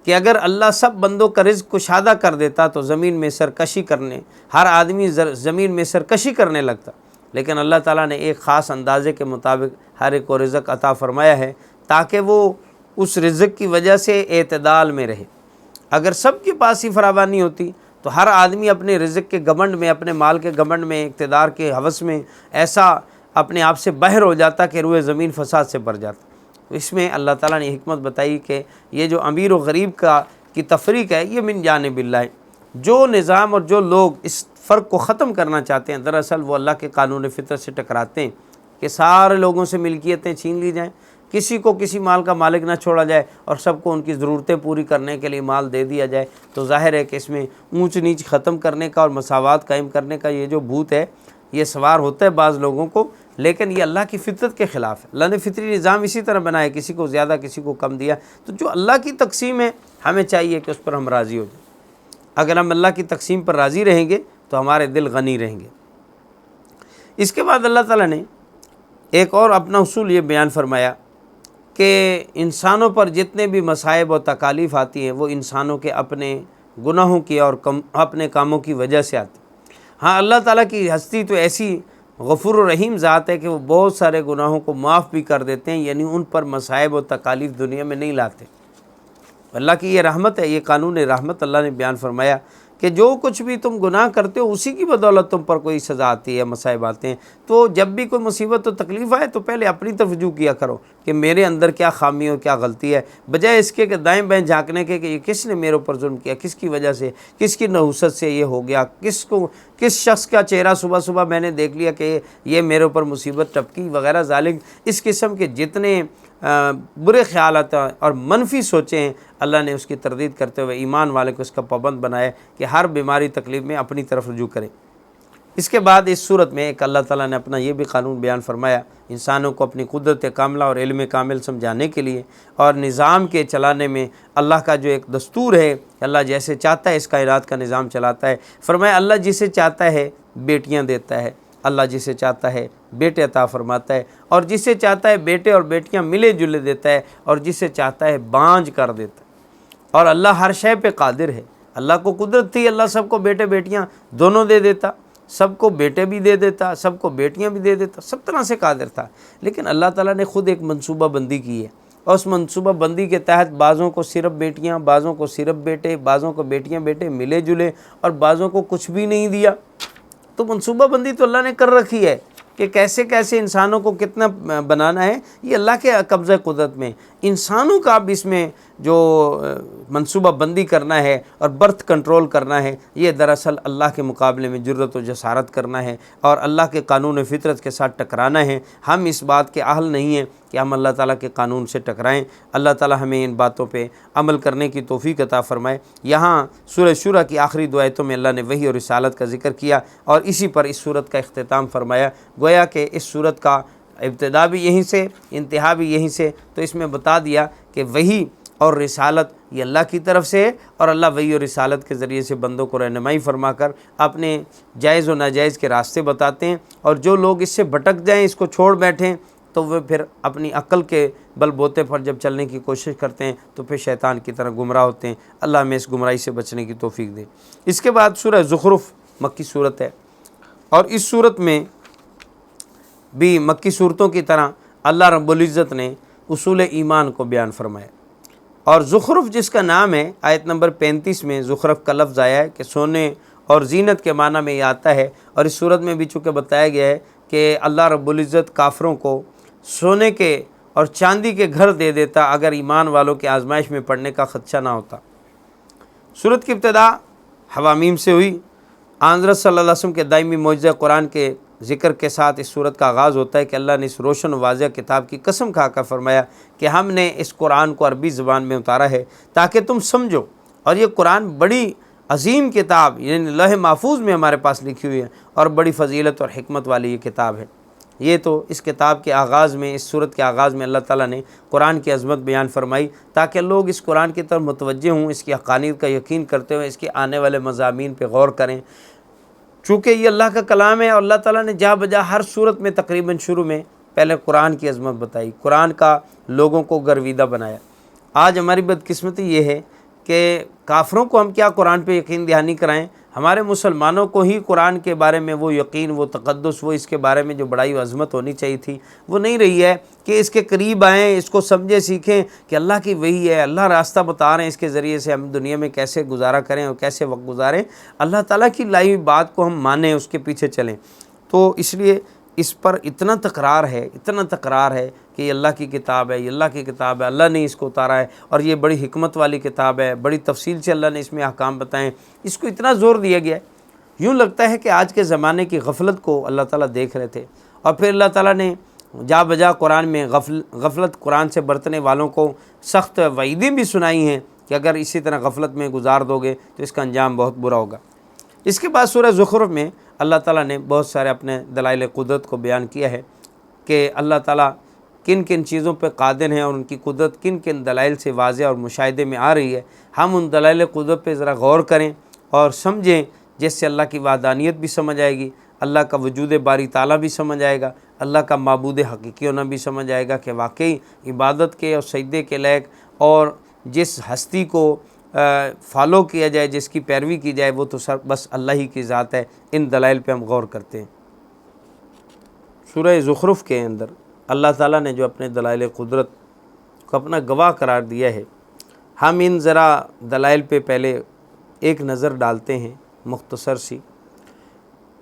کہ اگر اللہ سب بندوں کا رزق کشادہ کر دیتا تو زمین میں سرکشی کرنے، ہر آدمی زمین میں سرکشی کرنے لگتا، لیکن اللہ تعالیٰ نے ایک خاص اندازے کے مطابق ہر ایک کو رزق عطا فرمایا ہے تاکہ وہ اس رزق کی وجہ سے اعتدال میں رہے۔ اگر سب کے پاس ہی فراوانی ہوتی تو ہر آدمی اپنے رزق کے گھمنڈ میں، اپنے مال کے گھمنڈ میں، اقتدار کے ہوس میں ایسا اپنے آپ سے باہر ہو جاتا کہ روئے زمین فساد سے بھر جاتا۔ اس میں اللہ تعالیٰ نے حکمت بتائی کہ یہ جو امیر و غریب کی تفریق ہے یہ من جانب اللہ ہے۔ جو نظام اور جو لوگ اس فرق کو ختم کرنا چاہتے ہیں دراصل وہ اللہ کے قانون فطرت سے ٹکراتے ہیں کہ سارے لوگوں سے ملکیتیں چھین لی جائیں، کسی کو کسی مال کا مالک نہ چھوڑا جائے اور سب کو ان کی ضرورتیں پوری کرنے کے لیے مال دے دیا جائے۔ تو ظاہر ہے کہ اس میں اونچ نیچ ختم کرنے کا اور مساوات قائم کرنے کا یہ جو بھوت ہے یہ سوار ہوتا ہے بعض لوگوں کو، لیکن یہ اللہ کی فطرت کے خلاف ہے۔ اللہ نے فطری نظام اسی طرح بنایا، کسی کو زیادہ کسی کو کم دیا، تو جو اللہ کی تقسیم ہے ہمیں چاہیے کہ اس پر ہم راضی ہو جائیں۔ اگر ہم اللہ کی تقسیم پر راضی رہیں گے تو ہمارے دل غنی رہیں گے۔ اس کے بعد اللہ تعالیٰ نے ایک اور اپنا اصول یہ بیان فرمایا کہ انسانوں پر جتنے بھی مصائب و تکالیف آتی ہیں وہ انسانوں کے اپنے گناہوں کی اور اپنے کاموں کی وجہ سے آتی ہیں۔ ہاں اللہ تعالیٰ کی ہستی تو ایسی غفور و رحیم ذات ہے کہ وہ بہت سارے گناہوں کو معاف بھی کر دیتے ہیں، یعنی ان پر مصائب و تکالیف دنیا میں نہیں لاتے۔ اللہ کی یہ رحمت ہے، یہ قانون رحمت اللہ نے بیان فرمایا کہ جو کچھ بھی تم گناہ کرتے ہو اسی کی بدولت تم پر کوئی سزا آتی ہے، مصائب آتے ہیں۔ تو جب بھی کوئی مصیبت و تکلیف آئے تو پہلے اپنی طرف رجوع کیا کرو کہ میرے اندر کیا خامی اور کیا غلطی ہے، بجائے اس کے کہ دائیں بائیں جھانکنے کے کہ یہ کس نے میرے اوپر ظلم کیا، کس کی وجہ سے، کس کی نحوست سے یہ ہو گیا، کس شخص کا چہرہ صبح صبح میں نے دیکھ لیا کہ یہ میرے اوپر مصیبت ٹپکی وغیرہ ذالک۔ اس قسم کے جتنے برے خیالات اور منفی سوچیں ہیں، اللہ نے اس کی تردید کرتے ہوئے ایمان والے کو اس کا پابند بنایا کہ ہر بیماری تکلیف میں اپنی طرف رجوع کریں۔ اس کے بعد اس صورت میں ایک اللہ تعالیٰ نے اپنا یہ بھی قانون بیان فرمایا انسانوں کو اپنی قدرت کاملہ اور علم کامل سمجھانے کے لیے اور نظام کے چلانے میں اللہ کا جو ایک دستور ہے، اللہ جیسے چاہتا ہے اس کائنات کا نظام چلاتا ہے۔ فرمایا اللہ جسے چاہتا ہے بیٹیاں دیتا ہے، اللہ جسے چاہتا ہے بیٹے عطا فرماتا ہے، اور جسے چاہتا ہے بیٹے اور بیٹیاں ملے جلے دیتا ہے، اور جسے چاہتا ہے بانجھ کر دیتا ہے۔ اور اللہ ہر شے پہ قادر ہے۔ اللہ کو قدرت تھی، اللہ سب کو بیٹے بیٹیاں دونوں دے دیتا، سب کو بیٹے بھی دے دیتا، سب کو بیٹیاں بھی دے دیتا، سب طرح سے قادر تھا۔ لیکن اللہ تعالیٰ نے خود ایک منصوبہ بندی کی ہے، اور اس منصوبہ بندی کے تحت بعضوں کو صرف بیٹیاں، بعضوں کو صرف بیٹے، بعضوں کو بیٹیاں بیٹے ملے جلے، اور بعضوں کو کچھ بھی نہیں دیا۔ تو منصوبہ بندی تو اللہ نے کر رکھی ہے کہ کیسے کیسے انسانوں کو کتنا بنانا ہے، یہ اللہ کے قبضہ قدرت میں۔ انسانوں کا اب اس میں جو منصوبہ بندی کرنا ہے اور برتھ کنٹرول کرنا ہے، یہ دراصل اللہ کے مقابلے میں جرت و جسارت کرنا ہے اور اللہ کے قانون فطرت کے ساتھ ٹکرانا ہے۔ ہم اس بات کے اہل نہیں ہیں کہ ہم اللہ تعالیٰ کے قانون سے ٹکرائیں۔ اللہ تعالیٰ ہمیں ان باتوں پہ عمل کرنے کی توفیق عطا فرمائے۔ یہاں سورہ شورى کی آخری دو آیتوں میں اللہ نے وحی اور رسالت کا ذکر کیا، اور اسی پر اس سورت کا اختتام فرمایا۔ گویا کہ اس سورت کا ابتدا بھی یہیں سے، انتہا بھی یہیں سے، تو اس میں بتا دیا کہ وحی اور رسالت یہ اللہ کی طرف سے ہے، اور اللہ وحی اور رسالت کے ذریعے سے بندوں کو رہنمائی فرما کر اپنے جائز و ناجائز کے راستے بتاتے ہیں، اور جو لوگ اس سے بھٹک جائیں، اس کو چھوڑ بیٹھیں، تو وہ پھر اپنی عقل کے بل بوتے پر جب چلنے کی کوشش کرتے ہیں تو پھر شیطان کی طرح گمراہ ہوتے ہیں۔ اللہ ہمیں اس گمراہی سے بچنے کی توفیق دے۔ اس کے بعد سورہ زخرف مکی صورت ہے، اور اس صورت میں بھی مکی صورتوں کی طرح اللہ رب العزت نے اصول ایمان کو بیان فرمایا۔ اور زخرف جس کا نام ہے، آیت نمبر 35 میں زخرف کا لفظ آیا ہے کہ سونے اور زینت کے معنی میں یہ آتا ہے، اور اس صورت میں بھی چونکہ بتایا گیا ہے کہ اللہ رب العزت کافروں کو سونے کے اور چاندی کے گھر دے دیتا اگر ایمان والوں کے آزمائش میں پڑنے کا خدشہ نہ ہوتا۔ سورت کی ابتدا حوامیم سے ہوئی۔ حضرت صلی اللہ علیہ وسلم کے دائمی معجزہ قرآن کے ذکر کے ساتھ اس سورت کا آغاز ہوتا ہے کہ اللہ نے اس روشن و واضح کتاب کی قسم کھا کر فرمایا کہ ہم نے اس قرآن کو عربی زبان میں اتارا ہے تاکہ تم سمجھو، اور یہ قرآن بڑی عظیم کتاب یعنی لوح محفوظ میں ہمارے پاس لکھی ہوئی ہے، اور بڑی فضیلت اور حکمت والی یہ کتاب ہے۔ یہ تو اس کتاب کے آغاز میں، اس سورت کے آغاز میں اللہ تعالیٰ نے قرآن کی عظمت بیان فرمائی تاکہ لوگ اس قرآن کی طرف متوجہ ہوں، اس کی حقانیت کا یقین کرتے ہوئے اس کے آنے والے مضامین پہ غور کریں۔ چونکہ یہ اللہ کا کلام ہے، اور اللہ تعالیٰ نے جا بجا ہر صورت میں تقریباً شروع میں پہلے قرآن کی عظمت بتائی، قرآن کا لوگوں کو گرویدہ بنایا۔ آج ہماری بدقسمتی یہ ہے کہ کافروں کو ہم کیا قرآن پہ یقین دہانی کرائیں، ہمارے مسلمانوں کو ہی قرآن کے بارے میں وہ یقین، وہ تقدس، وہ اس کے بارے میں جو بڑائی و عظمت ہونی چاہیے تھی وہ نہیں رہی ہے کہ اس کے قریب آئیں، اس کو سمجھیں، سیکھیں کہ اللہ کی وحی ہے، اللہ راستہ بتا رہے ہیں، اس کے ذریعے سے ہم دنیا میں کیسے گزارا کریں اور کیسے وقت گزاریں، اللہ تعالیٰ کی لائی ہوئی بات کو ہم مانیں، اس کے پیچھے چلیں۔ تو اس لیے اس پر اتنا تکرار ہے کہ یہ اللہ کی کتاب ہے، یہ اللہ کی کتاب ہے، اللہ نے اس کو اتارا ہے، اور یہ بڑی حکمت والی کتاب ہے، بڑی تفصیل سے اللہ نے اس میں احکام بتائیں، اس کو اتنا زور دیا گیا ہے۔ یوں لگتا ہے کہ آج کے زمانے کی غفلت کو اللہ تعالیٰ دیکھ رہے تھے، اور پھر اللہ تعالیٰ نے جا بجا قرآن میں غفلت قرآن سے برتنے والوں کو سخت وعیدیں بھی سنائی ہیں کہ اگر اسی طرح غفلت میں گزار دو گے تو اس کا انجام بہت برا ہوگا۔ اس کے بعد سورہ زخرف میں اللہ تعالیٰ نے بہت سارے اپنے دلائل قدرت کو بیان کیا ہے کہ اللہ تعالیٰ کن کن چیزوں پہ قادر ہیں اور ان کی قدرت کن کن دلائل سے واضح اور مشاہدے میں آ رہی ہے۔ ہم ان دلائل قدرت پہ ذرا غور کریں اور سمجھیں، جس سے اللہ کی وحدانیت بھی سمجھ آئے گی، اللہ کا وجود باری تعالیٰ بھی سمجھ آئے گا، اللہ کا معبود حقیقی ہونا بھی سمجھ آئے گا کہ واقعی عبادت کے اور سجدے کے لائق اور جس ہستی کو فالو کیا جائے، جس کی پیروی کی جائے، وہ تو بس اللہ ہی کی ذات ہے۔ ان دلائل پہ ہم غور کرتے ہیں۔ سورہ زخرف کے اندر اللہ تعالیٰ نے جو اپنے دلائل قدرت کو اپنا گواہ قرار دیا ہے، ہم ان ذرا دلائل پہ پہلے ایک نظر ڈالتے ہیں مختصر سی۔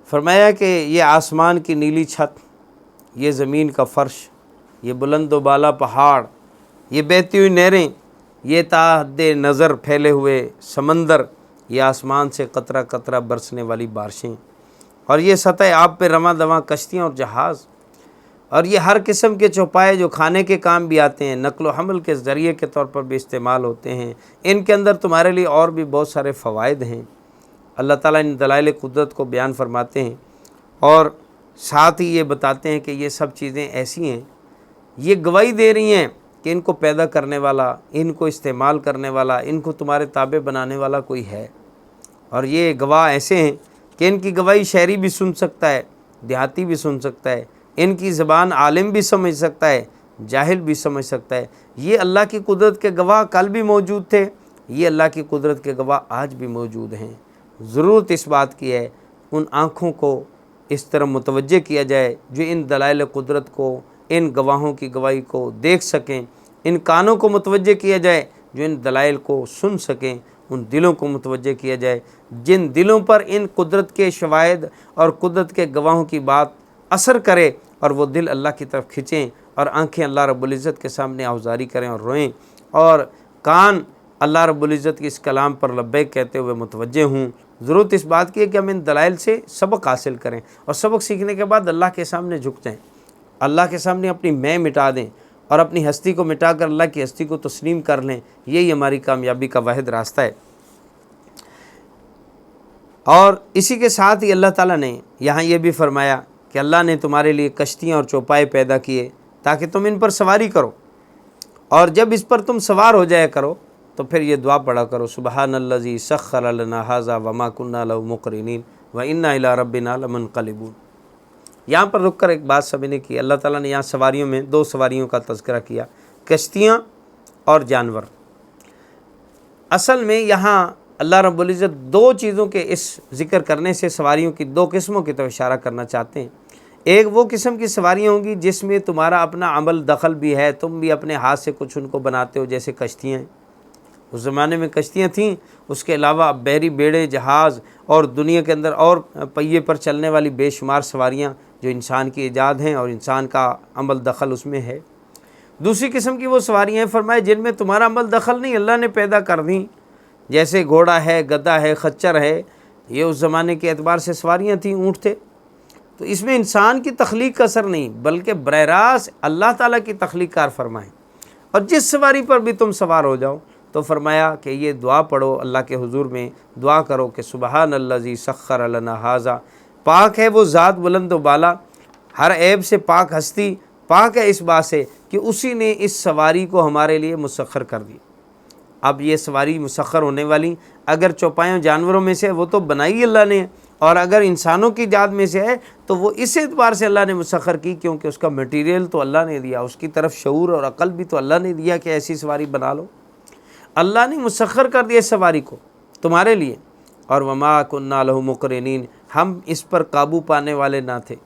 فرمایا کہ یہ آسمان کی نیلی چھت، یہ زمین کا فرش، یہ بلند و بالا پہاڑ، یہ بہتی ہوئی نہریں، یہ تا حد نظر پھیلے ہوئے سمندر، یہ آسمان سے قطرہ قطرہ برسنے والی بارشیں، اور یہ سطح آب پہ رواں دواں کشتیاں اور جہاز، اور یہ ہر قسم کے چوپائے جو کھانے کے کام بھی آتے ہیں، نقل و حمل کے ذریعے کے طور پر بھی استعمال ہوتے ہیں، ان کے اندر تمہارے لیے اور بھی بہت سارے فوائد ہیں۔ اللہ تعالیٰ ان دلائل قدرت کو بیان فرماتے ہیں، اور ساتھ ہی یہ بتاتے ہیں کہ یہ سب چیزیں ایسی ہیں، یہ گواہی دے رہی ہیں کہ ان کو پیدا کرنے والا، ان کو استعمال کرنے والا، ان کو تمہارے تابع بنانے والا کوئی ہے۔ اور یہ گواہ ایسے ہیں کہ ان کی گواہی شہری بھی سن سکتا ہے، دیہاتی بھی سن سکتا ہے، ان کی زبان عالم بھی سمجھ سکتا ہے، جاہل بھی سمجھ سکتا ہے۔ یہ اللہ کی قدرت کے گواہ کل بھی موجود تھے، یہ اللہ کی قدرت کے گواہ آج بھی موجود ہیں۔ ضرورت اس بات کی ہے ان آنکھوں کو اس طرح متوجہ کیا جائے جو ان دلائل قدرت کو، ان گواہوں کی گواہی کو دیکھ سکیں، ان کانوں کو متوجہ کیا جائے جو ان دلائل کو سن سکیں، ان دلوں کو متوجہ کیا جائے جن دلوں پر ان قدرت کے شواہد اور قدرت کے گواہوں کی بات اثر کرے، اور وہ دل اللہ کی طرف کھنچیں، اور آنکھیں اللہ رب العزت کے سامنے آوزاری کریں اور روئیں، اور کان اللہ رب العزت کی اس کلام پر لبیک کہتے ہوئے متوجہ ہوں۔ ضرورت اس بات کی ہے کہ ہم ان دلائل سے سبق حاصل کریں، اور سبق سیکھنے کے بعد اللہ کے سامنے جھک جائیں، اللہ کے سامنے اپنی میں مٹا دیں، اور اپنی ہستی کو مٹا کر اللہ کی ہستی کو تسلیم کر لیں۔ یہی ہماری کامیابی کا واحد راستہ ہے۔ اور اسی کے ساتھ ہی اللہ تعالیٰ نے یہاں یہ بھی فرمایا کہ اللہ نے تمہارے لیے کشتیاں اور چوپائے پیدا کیے تاکہ تم ان پر سواری کرو، اور جب اس پر تم سوار ہو جایا کرو تو پھر یہ دعا پڑھا کرو، سبحان الذی سخر لنا ھذا وما کنا لہ مقرنین وانا الی ربنا لمنقلبون۔ یہاں پر رک کر ایک بات سمجھنے کی، اللہ تعالیٰ نے یہاں سواریوں میں دو سواریوں کا تذکرہ کیا، کشتیاں اور جانور۔ اصل میں یہاں اللہ رب العزت دو چیزوں کے اس ذکر کرنے سے سواریوں کی دو قسموں کی طرف اشارہ کرنا چاہتے ہیں۔ ایک وہ قسم کی سواریاں ہوں گی جس میں تمہارا اپنا عمل دخل بھی ہے، تم بھی اپنے ہاتھ سے کچھ ان کو بناتے ہو، جیسے کشتیاں ہیں۔ اس زمانے میں کشتیاں تھیں، اس کے علاوہ بحری بیڑے، جہاز، اور دنیا کے اندر اور پہیے پر چلنے والی بے شمار سواریاں جو انسان کی ایجاد ہیں اور انسان کا عمل دخل اس میں ہے۔ دوسری قسم کی وہ سواریاں ہیں فرمائے جن میں تمہارا عمل دخل نہیں، اللہ نے پیدا کر دیں، جیسے گھوڑا ہے، گدھا ہے، خچر ہے، یہ اس زمانے کے اعتبار سے سواریاں تھیں، اونٹ تھے۔ تو اس میں انسان کی تخلیق کا اثر نہیں، بلکہ براہ راست اللہ تعالیٰ کی تخلیق کار فرمائیں۔ اور جس سواری پر بھی تم سوار ہو جاؤ تو فرمایا کہ یہ دعا پڑھو، اللہ کے حضور میں دعا کرو کہ سبحان الذی سخر لنا ھذا، پاک ہے وہ ذات بلند و بالا، ہر عیب سے پاک ہستی، پاک ہے اس بات سے کہ اسی نے اس سواری کو ہمارے لیے مسخر کر دی۔ اب یہ سواری مسخر ہونے والی اگر چوپایوں جانوروں میں سے وہ تو بنائی اللہ نے، اور اگر انسانوں کی ذات میں سے ہے تو وہ اس اعتبار سے اللہ نے مسخر کی کیونکہ اس کا مٹیریل تو اللہ نے دیا، اس کی طرف شعور اور عقل بھی تو اللہ نے دیا کہ ایسی سواری بنا لو۔ اللہ نے مسخر کر دیا اس سواری کو تمہارے لیے، اور وما کنا لہ مقرنین، ہم اس پر قابو پانے والے نہ تھے۔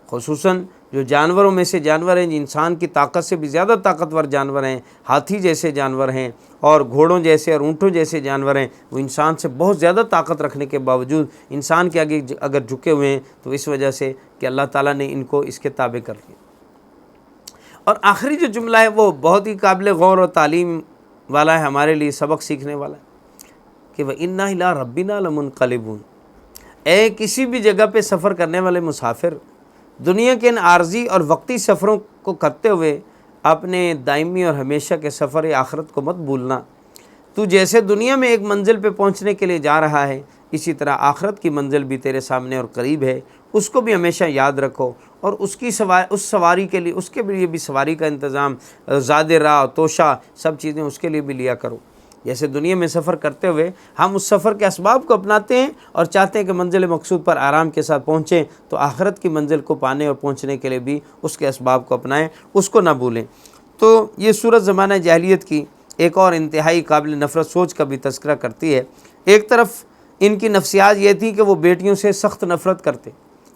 خصوصاً جو جانوروں میں سے جانور ہیں، انسان کی طاقت سے بھی زیادہ طاقتور جانور ہیں، ہاتھی جیسے جانور ہیں، اور گھوڑوں جیسے اور اونٹوں جیسے جانور ہیں، وہ انسان سے بہت زیادہ طاقت رکھنے کے باوجود انسان کے آگے اگر جھکے ہوئے ہیں تو اس وجہ سے کہ اللہ تعالیٰ نے ان کو اس کے تابع کر دیا۔ اور آخری جو جملہ ہے وہ بہت ہی قابل غور و تعلیم والا ہے، ہمارے لیے سبق سیکھنے والا ہے کہ وَإِنَّا إِلَىٰ رَبِّنَا لَمُنْقَلِبُونَ۔ اے کسی بھی جگہ پہ سفر کرنے والے مسافر، دنیا کے ان عارضی اور وقتی سفروں کو کرتے ہوئے اپنے دائمی اور ہمیشہ کے سفر آخرت کو مت بھولنا۔ تو جیسے دنیا میں ایک منزل پہ پہنچنے کے لیے جا رہا ہے، اسی طرح آخرت کی منزل بھی تیرے سامنے اور قریب ہے، اس کو بھی ہمیشہ یاد رکھو، اور اس سواری کے لیے، اس کے لیے بھی سواری کا انتظام، زاد راہ، توشہ، سب چیزیں اس کے لیے بھی لیا کرو۔ جیسے دنیا میں سفر کرتے ہوئے ہم اس سفر کے اسباب کو اپناتے ہیں اور چاہتے ہیں کہ منزل مقصود پر آرام کے ساتھ پہنچیں، تو آخرت کی منزل کو پانے اور پہنچنے کے لیے بھی اس کے اسباب کو اپنائیں، اس کو نہ بھولیں۔ تو یہ صورت زمانہ جاہلیت کی ایک اور انتہائی قابل نفرت سوچ کا بھی تذکرہ کرتی ہے۔ ایک طرف ان کی نفسیات یہ تھی کہ وہ بیٹیوں سے سخت نفرت کرتے،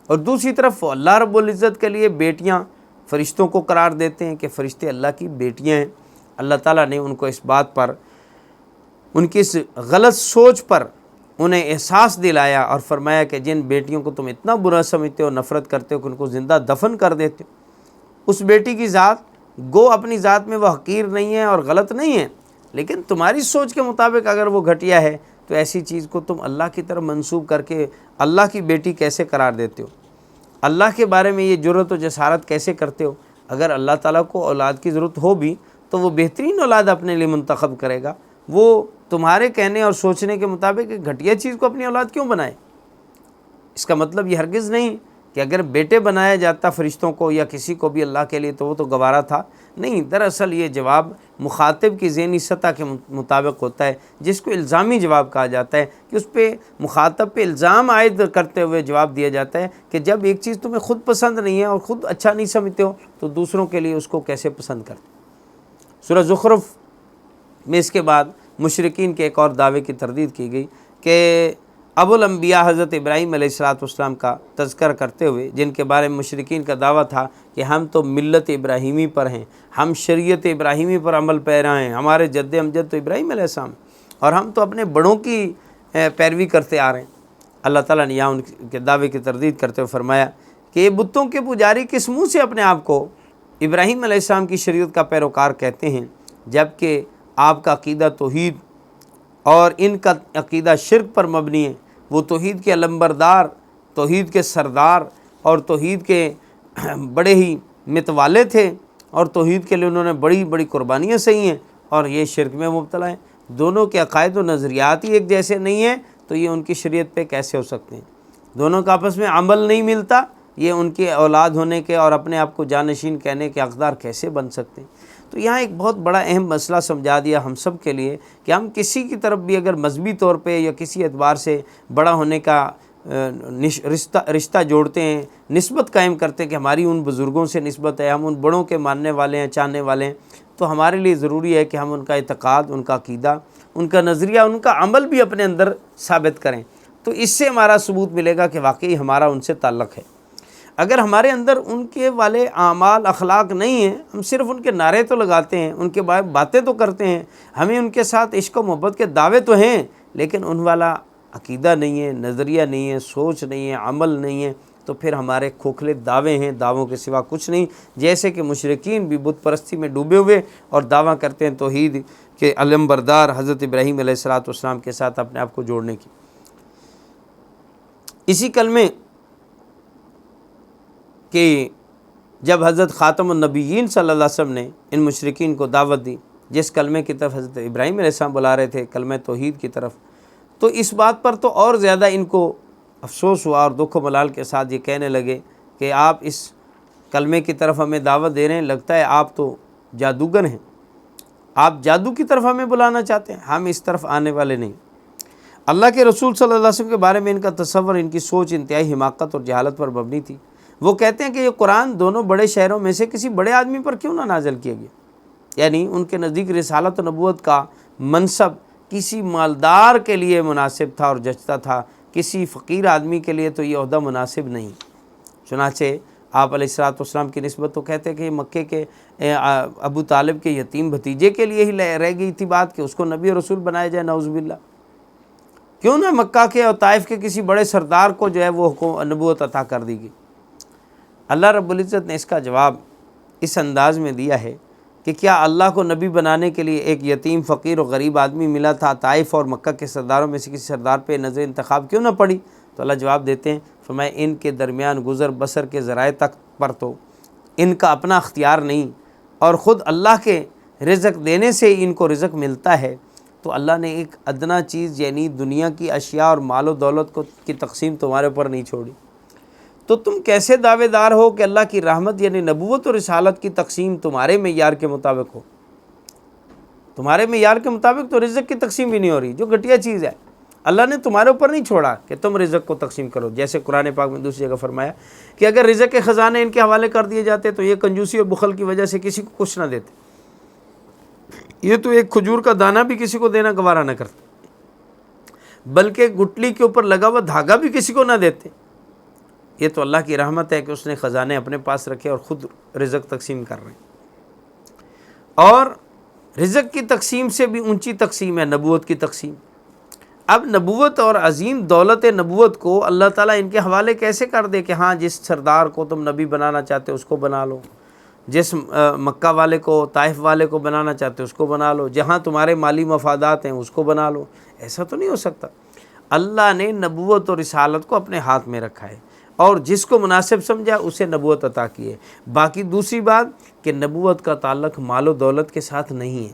اور دوسری طرف وہ اللہ رب العزت کے لیے بیٹیاں فرشتوں کو قرار دیتے ہیں کہ فرشتے اللہ کی بیٹیاں ہیں۔ اللہ تعالیٰ نے ان کو اس بات پر، ان کی اس غلط سوچ پر انہیں احساس دلایا اور فرمایا کہ جن بیٹیوں کو تم اتنا برا سمجھتے ہو، نفرت کرتے ہو، کہ ان کو زندہ دفن کر دیتے ہو۔ اس بیٹی کی ذات گو اپنی ذات میں وہ حقیر نہیں ہے اور غلط نہیں ہے، لیکن تمہاری سوچ کے مطابق اگر وہ گھٹیا ہے تو ایسی چیز کو تم اللہ کی طرف منسوب کر کے اللہ کی بیٹی کیسے قرار دیتے ہو؟ اللہ کے بارے میں یہ جرأت و جسارت کیسے کرتے ہو؟ اگر اللہ تعالیٰ کو اولاد کی ضرورت ہو بھی تو وہ بہترین اولاد اپنے لیے منتخب کرے گا، وہ تمہارے کہنے اور سوچنے کے مطابق ایک گھٹیا چیز کو اپنی اولاد کیوں بنائے؟ اس کا مطلب یہ ہرگز نہیں کہ اگر بیٹے بنایا جاتا فرشتوں کو یا کسی کو بھی اللہ کے لیے تو وہ تو گوارا تھا، نہیں۔ دراصل یہ جواب مخاطب کی ذہنی سطح کے مطابق ہوتا ہے، جس کو الزامی جواب کہا جاتا ہے، کہ اس پہ مخاطب پہ الزام عائد کرتے ہوئے جواب دیا جاتا ہے کہ جب ایک چیز تمہیں خود پسند نہیں ہے اور خود اچھا نہیں سمجھتے ہو تو دوسروں کے لیے اس کو کیسے پسند کرتے؟ سورہ زخرف میں اس کے بعد مشرکین کے ایک اور دعوے کی تردید کی گئی کہ ابو الانبیاء حضرت ابراہیم علیہ السلام کا تذکر کرتے ہوئے، جن کے بارے میں مشرکین کا دعویٰ تھا کہ ہم تو ملت ابراہیمی پر ہیں، ہم شریعت ابراہیمی پر عمل پیرا ہیں، ہمارے جد امجد تو ابراہیم علیہ السلام، اور ہم تو اپنے بڑوں کی پیروی کرتے آ رہے ہیں۔ اللہ تعالیٰ نے یہاں ان کے دعوے کی تردید کرتے ہوئے فرمایا کہ یہ بتوں کے پجاری کس منہ سے اپنے آپ کو ابراہیم علیہ السلام کی شریعت کا پیروکار کہتے ہیں، جبکہ آپ کا عقیدہ توحید اور ان کا عقیدہ شرک پر مبنی ہے۔ وہ توحید کے علمبردار، توحید کے سردار اور توحید کے بڑے ہی متوالے تھے، اور توحید کے لیے انہوں نے بڑی بڑی قربانیاں سہی ہیں، اور یہ شرک میں مبتلا ہیں۔ دونوں کے عقائد و نظریات ہی ایک جیسے نہیں ہیں تو یہ ان کی شریعت پہ کیسے ہو سکتے ہیں؟ دونوں کا آپس میں عمل نہیں ملتا، یہ ان کے اولاد ہونے کے اور اپنے آپ کو جانشین کہنے کے حقدار کیسے بن سکتے ہیں؟ تو یہاں ایک بہت بڑا اہم مسئلہ سمجھا دیا ہم سب کے لیے کہ ہم کسی کی طرف بھی اگر مذہبی طور پہ یا کسی اعتبار سے بڑا ہونے کا رشتہ جوڑتے ہیں، نسبت قائم کرتے ہیں کہ ہماری ان بزرگوں سے نسبت ہے، ہم ان بڑوں کے ماننے والے ہیں، چاہنے والے ہیں، تو ہمارے لیے ضروری ہے کہ ہم ان کا اعتقاد، ان کا عقیدہ، ان کا نظریہ، ان کا عمل بھی اپنے اندر ثابت کریں، تو اس سے ہمارا ثبوت ملے گا کہ واقعی ہمارا ان سے تعلق ہے۔ اگر ہمارے اندر ان کے والے اعمال اخلاق نہیں ہیں، ہم صرف ان کے نعرے تو لگاتے ہیں، ان کے باتیں تو کرتے ہیں، ہمیں ان کے ساتھ عشق و محبت کے دعوے تو ہیں، لیکن ان والا عقیدہ نہیں ہے، نظریہ نہیں ہے، سوچ نہیں ہے، عمل نہیں ہے، تو پھر ہمارے کھوکھلے دعوے ہیں، دعووں کے سوا کچھ نہیں۔ جیسے کہ مشرکین بھی بت پرستی میں ڈوبے ہوئے اور دعویٰ کرتے ہیں توحید کے علمبردار حضرت ابراہیم علیہ السلام کے ساتھ اپنے آپ کو جوڑنے کی۔ اسی کلمے کہ جب حضرت خاتم النبیین صلی اللہ علیہ وسلم نے ان مشرکین کو دعوت دی، جس کلمے کی طرف حضرت ابراہیم علیہ السلام بلا رہے تھے، کلمہ توحید کی طرف، تو اس بات پر تو اور زیادہ ان کو افسوس ہوا اور دکھ و ملال کے ساتھ یہ کہنے لگے کہ آپ اس کلمے کی طرف ہمیں دعوت دے رہے ہیں، لگتا ہے آپ تو جادوگر ہیں، آپ جادو کی طرف ہمیں بلانا چاہتے ہیں، ہم اس طرف آنے والے نہیں۔ اللہ کے رسول صلی اللہ علیہ وسلم کے بارے میں ان کا تصور، ان کی سوچ انتہائی حماقت اور جہالت پر مبنی تھی۔ وہ کہتے ہیں کہ یہ قرآن دونوں بڑے شہروں میں سے کسی بڑے آدمی پر کیوں نہ نازل کیا گیا؟ یعنی ان کے نزدیک رسالت و نبوت کا منصب کسی مالدار کے لیے مناسب تھا اور جچتا تھا، کسی فقیر آدمی کے لیے تو یہ عہدہ مناسب نہیں۔ چنانچہ آپ علیہ السلام کی نسبت تو کہتے ہیں کہ مکے کے ابو طالب کے یتیم بھتیجے کے لیے ہی رہ گئی تھی بات کہ اس کو نبی اور رسول بنایا جائے، نعوذ باللہ۔ کیوں نہ مکہ کے اور طائف کے کسی بڑے سردار کو جو ہے وہ نبوت عطا کر دی گئی؟ اللہ رب العزت نے اس کا جواب اس انداز میں دیا ہے کہ کیا اللہ کو نبی بنانے کے لیے ایک یتیم، فقیر اور غریب آدمی ملا تھا؟ طائف اور مکہ کے سرداروں میں سے کسی سردار پہ نظر انتخاب کیوں نہ پڑی؟ تو اللہ جواب دیتے ہیں، فرمایا ان کے درمیان گزر بسر کے ذرائع تک پر تو ان کا اپنا اختیار نہیں، اور خود اللہ کے رزق دینے سے ان کو رزق ملتا ہے، تو اللہ نے ایک ادنا چیز یعنی دنیا کی اشیاء اور مال و دولت کی تقسیم تمہارے اوپر نہیں چھوڑی، تو تم کیسے دعوے دار ہو کہ اللہ کی رحمت یعنی نبوت اور رسالت کی تقسیم تمہارے معیار کے مطابق ہو؟ تمہارے معیار کے مطابق تو رزق کی تقسیم بھی نہیں ہو رہی، جو گھٹیا چیز ہے۔ اللہ نے تمہارے اوپر نہیں چھوڑا کہ تم رزق کو تقسیم کرو، جیسے قرآن پاک میں دوسری جگہ فرمایا کہ اگر رزق کے خزانے ان کے حوالے کر دیے جاتے تو یہ کنجوسی اور بخل کی وجہ سے کسی کو کچھ نہ دیتے۔ یہ تو ایک کھجور کا دانہ بھی کسی کو دینا گوارا نہ کرتے، بلکہ گٹلی کے اوپر لگا ہوا دھاگا بھی کسی کو نہ دیتے۔ یہ تو اللہ کی رحمت ہے کہ اس نے خزانے اپنے پاس رکھے اور خود رزق تقسیم کر رہے ہیں۔ اور رزق کی تقسیم سے بھی اونچی تقسیم ہے نبوت کی تقسیم۔ اب نبوت اور عظیم دولت نبوت کو اللہ تعالیٰ ان کے حوالے کیسے کر دے کہ ہاں جس سردار کو تم نبی بنانا چاہتے اس کو بنا لو، جس مکہ والے کو، طائف والے کو بنانا چاہتے اس کو بنا لو، جہاں تمہارے مالی مفادات ہیں اس کو بنا لو۔ ایسا تو نہیں ہو سکتا۔ اللہ نے نبوت اور رسالت کو اپنے ہاتھ میں رکھا ہے اور جس کو مناسب سمجھا اسے نبوت عطا کی ہے۔ باقی دوسری بات کہ نبوت کا تعلق مال و دولت کے ساتھ نہیں ہے۔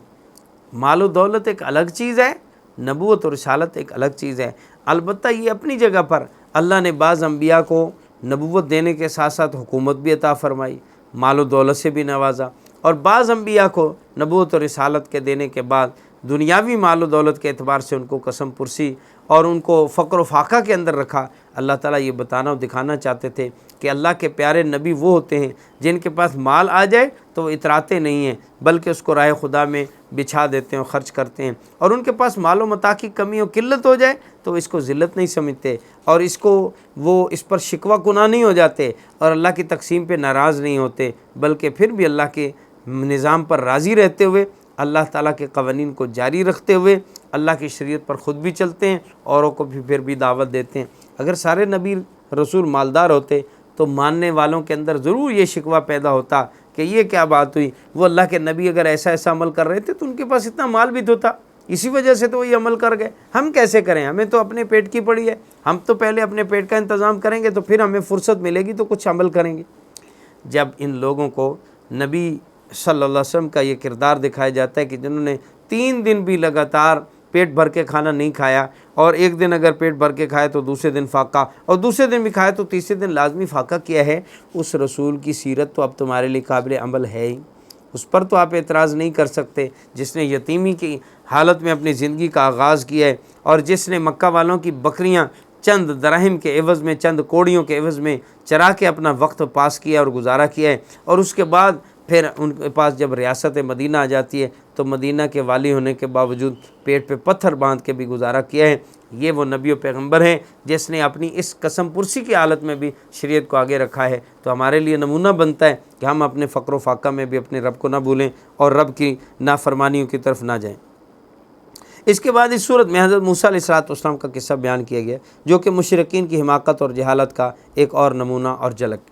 مال و دولت ایک الگ چیز ہے، نبوت اور رسالت ایک الگ چیز ہے۔ البتہ یہ اپنی جگہ پر اللہ نے بعض انبیاء کو نبوت دینے کے ساتھ ساتھ حکومت بھی عطا فرمائی، مال و دولت سے بھی نوازا، اور بعض انبیاء کو نبوت اور رسالت کے دینے کے بعد دنیاوی مال و دولت کے اعتبار سے ان کو قسم پرسی اور ان کو فقر و فاقہ کے اندر رکھا۔ اللہ تعالیٰ یہ بتانا اور دکھانا چاہتے تھے کہ اللہ کے پیارے نبی وہ ہوتے ہیں جن کے پاس مال آ جائے تو وہ اتراتے نہیں ہیں، بلکہ اس کو راہ خدا میں بچھا دیتے ہیں اور خرچ کرتے ہیں، اور ان کے پاس مال و متاع کی کمی و قلت ہو جائے تو اس کو ذلت نہیں سمجھتے اور اس پر شکوہ کناں نہیں ہو جاتے اور اللہ کی تقسیم پہ ناراض نہیں ہوتے، بلکہ پھر بھی اللہ کے نظام پر راضی رہتے ہوئے، اللہ تعالیٰ کے قوانین کو جاری رکھتے ہوئے اللہ کی شریعت پر خود بھی چلتے ہیں، اوروں کو بھی پھر بھی دعوت دیتے ہیں۔ اگر سارے نبی رسول مالدار ہوتے تو ماننے والوں کے اندر ضرور یہ شکوہ پیدا ہوتا کہ یہ کیا بات ہوئی، وہ اللہ کے نبی اگر ایسا عمل کر رہے تھے تو ان کے پاس اتنا مال بھی تو تھا، اسی وجہ سے تو وہ یہ عمل کر گئے، ہم کیسے کریں، ہمیں تو اپنے پیٹ کی پڑی ہے، ہم تو پہلے اپنے پیٹ کا انتظام کریں گے تو پھر ہمیں فرصت ملے گی تو کچھ عمل کریں گے۔ جب ان لوگوں کو نبی صلی اللہ علیہ وسلم کا یہ کردار دکھایا جاتا ہے کہ جنہوں نے 3 دن بھی لگاتار پیٹ بھر کے کھانا نہیں کھایا، اور ایک دن اگر پیٹ بھر کے کھائے تو دوسرے دن فاقہ، اور دوسرے دن بھی کھائے تو تیسرے دن لازمی فاقہ کیا ہے، اس رسول کی سیرت تو اب تمہارے لیے قابل عمل ہے ہی، اس پر تو آپ اعتراض نہیں کر سکتے۔ جس نے یتیمی کی حالت میں اپنی زندگی کا آغاز کیا ہے، اور جس نے مکہ والوں کی بکریاں چند دراہم کے عوض میں، چند کوڑیوں کے عوض میں چرا کے اپنا وقت پاس کیا اور گزارا کیا ہے، اور اس کے بعد پھر ان کے پاس جب ریاست مدینہ آ جاتی ہے تو مدینہ کے والی ہونے کے باوجود پیٹ پہ پتھر باندھ کے بھی گزارا کیا ہے، یہ وہ نبی و پیغمبر ہیں جس نے اپنی اس قسم پرسی کی حالت میں بھی شریعت کو آگے رکھا ہے۔ تو ہمارے لیے نمونہ بنتا ہے کہ ہم اپنے فقر و فاقہ میں بھی اپنے رب کو نہ بھولیں اور رب کی نافرمانیوں کی طرف نہ جائیں۔ اس کے بعد اس صورت میں حضرت موسیٰ علیہ السلام کا قصہ بیان کیا گیا، جو کہ مشرکین کی حماقت اور جہالت کا ایک اور نمونہ اور جھلک۔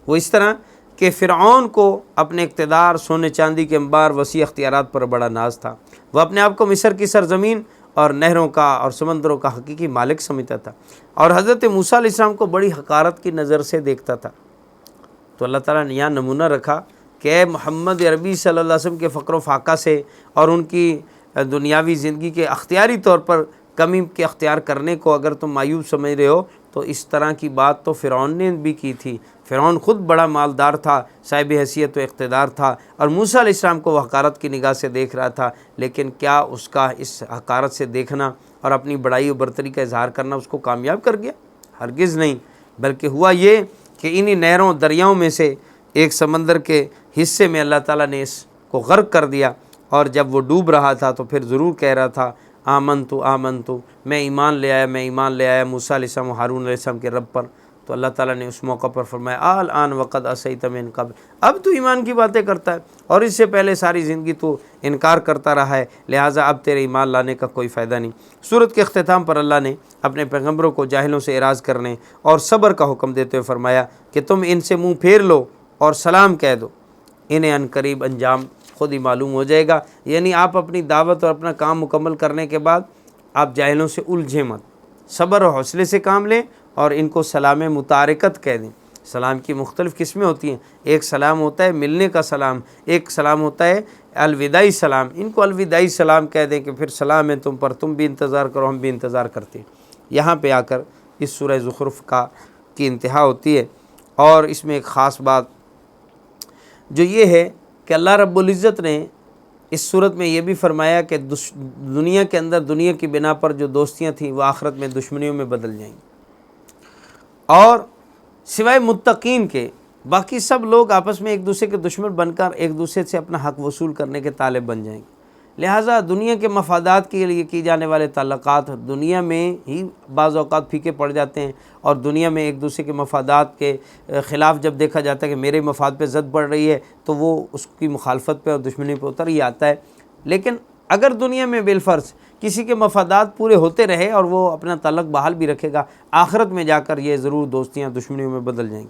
وہ اس طرح کہ فرعون کو اپنے اقتدار، سونے چاندی کے انبار، وسیع اختیارات پر بڑا ناز تھا۔ وہ اپنے آپ کو مصر کی سرزمین اور نہروں کا اور سمندروں کا حقیقی مالک سمجھتا تھا، اور حضرت موسیٰ علیہ السلام کو بڑی حقارت کی نظر سے دیکھتا تھا۔ تو اللہ تعالیٰ نے یہاں نمونہ رکھا کہ اے محمد عربی صلی اللہ علیہ وسلم کے فقر و فاقہ سے اور ان کی دنیاوی زندگی کے اختیاری طور پر کمی کے اختیار کرنے کو اگر تم مایوب سمجھ رہے ہو تو اس طرح کی بات تو فرعون نے بھی کی تھی۔ فرعون خود بڑا مالدار تھا، صاحب حیثیت و اقتدار تھا، اور موسیٰ علیہ السلام کو وہ حقارت کی نگاہ سے دیکھ رہا تھا، لیکن کیا اس کا اس حقارت سے دیکھنا اور اپنی بڑائی و برتری کا اظہار کرنا اس کو کامیاب کر گیا؟ ہرگز نہیں، بلکہ ہوا یہ کہ انہی نہروں دریاؤں میں سے ایک سمندر کے حصے میں اللہ تعالیٰ نے اس کو غرق کر دیا، اور جب وہ ڈوب رہا تھا تو پھر ضرور کہہ رہا تھا آمنتو، میں ایمان لے آیا موسیٰ علیہ السلام و ہارون علیہ السلام کے رب پر۔ تو اللہ تعالیٰ نے اس موقع پر فرمایا الآن وقد عصیت من قبل، اب تو ایمان کی باتیں کرتا ہے اور اس سے پہلے ساری زندگی تو انکار کرتا رہا ہے، لہٰذا اب تیرے ایمان لانے کا کوئی فائدہ نہیں۔ سورت کے اختتام پر اللہ نے اپنے پیغمبروں کو جاہلوں سے اعراض کرنے اور صبر کا حکم دیتے ہوئے فرمایا کہ تم ان سے منہ پھیر لو اور سلام کہہ دو، انہیں ان قریب انجام خود ہی معلوم ہو جائے گا۔ یعنی آپ اپنی دعوت اور اپنا کام مکمل کرنے کے بعد آپ جاہلوں سے الجھیں مت، صبر اور حوصلے سے کام لیں اور ان کو سلام متارکت کہہ دیں۔ سلام کی مختلف قسمیں ہوتی ہیں، ایک سلام ہوتا ہے ملنے کا سلام، ایک سلام ہوتا ہے الوداعی سلام۔ ان کو الوداعی سلام کہہ دیں کہ پھر سلام ہے تم پر، تم بھی انتظار کرو ہم بھی انتظار کرتے ہیں۔ یہاں پہ آ کر اس سورہ زخرف کی انتہا ہوتی ہے، اور اس میں ایک خاص بات جو یہ ہے کہ اللہ رب العزت نے اس صورت میں یہ بھی فرمایا کہ دنیا کے اندر دنیا کی بنا پر جو دوستیاں تھیں وہ آخرت میں دشمنیوں میں بدل جائیں گی، اور سوائے متقین کے باقی سب لوگ آپس میں ایک دوسرے کے دشمن بن کر ایک دوسرے سے اپنا حق وصول کرنے کے طالب بن جائیں گے۔ لہٰذا دنیا کے مفادات کے لیے کی جانے والے تعلقات دنیا میں ہی بعض اوقات پھیکے پڑ جاتے ہیں، اور دنیا میں ایک دوسرے کے مفادات کے خلاف جب دیکھا جاتا ہے کہ میرے مفاد پہ زد پڑ رہی ہے تو وہ اس کی مخالفت پہ اور دشمنی پہ اتر ہی آتا ہے۔ لیکن اگر دنیا میں بالفرض کسی کے مفادات پورے ہوتے رہے اور وہ اپنا تعلق بحال بھی رکھے گا، آخرت میں جا کر یہ ضرور دوستیاں دشمنیوں میں بدل جائیں گی۔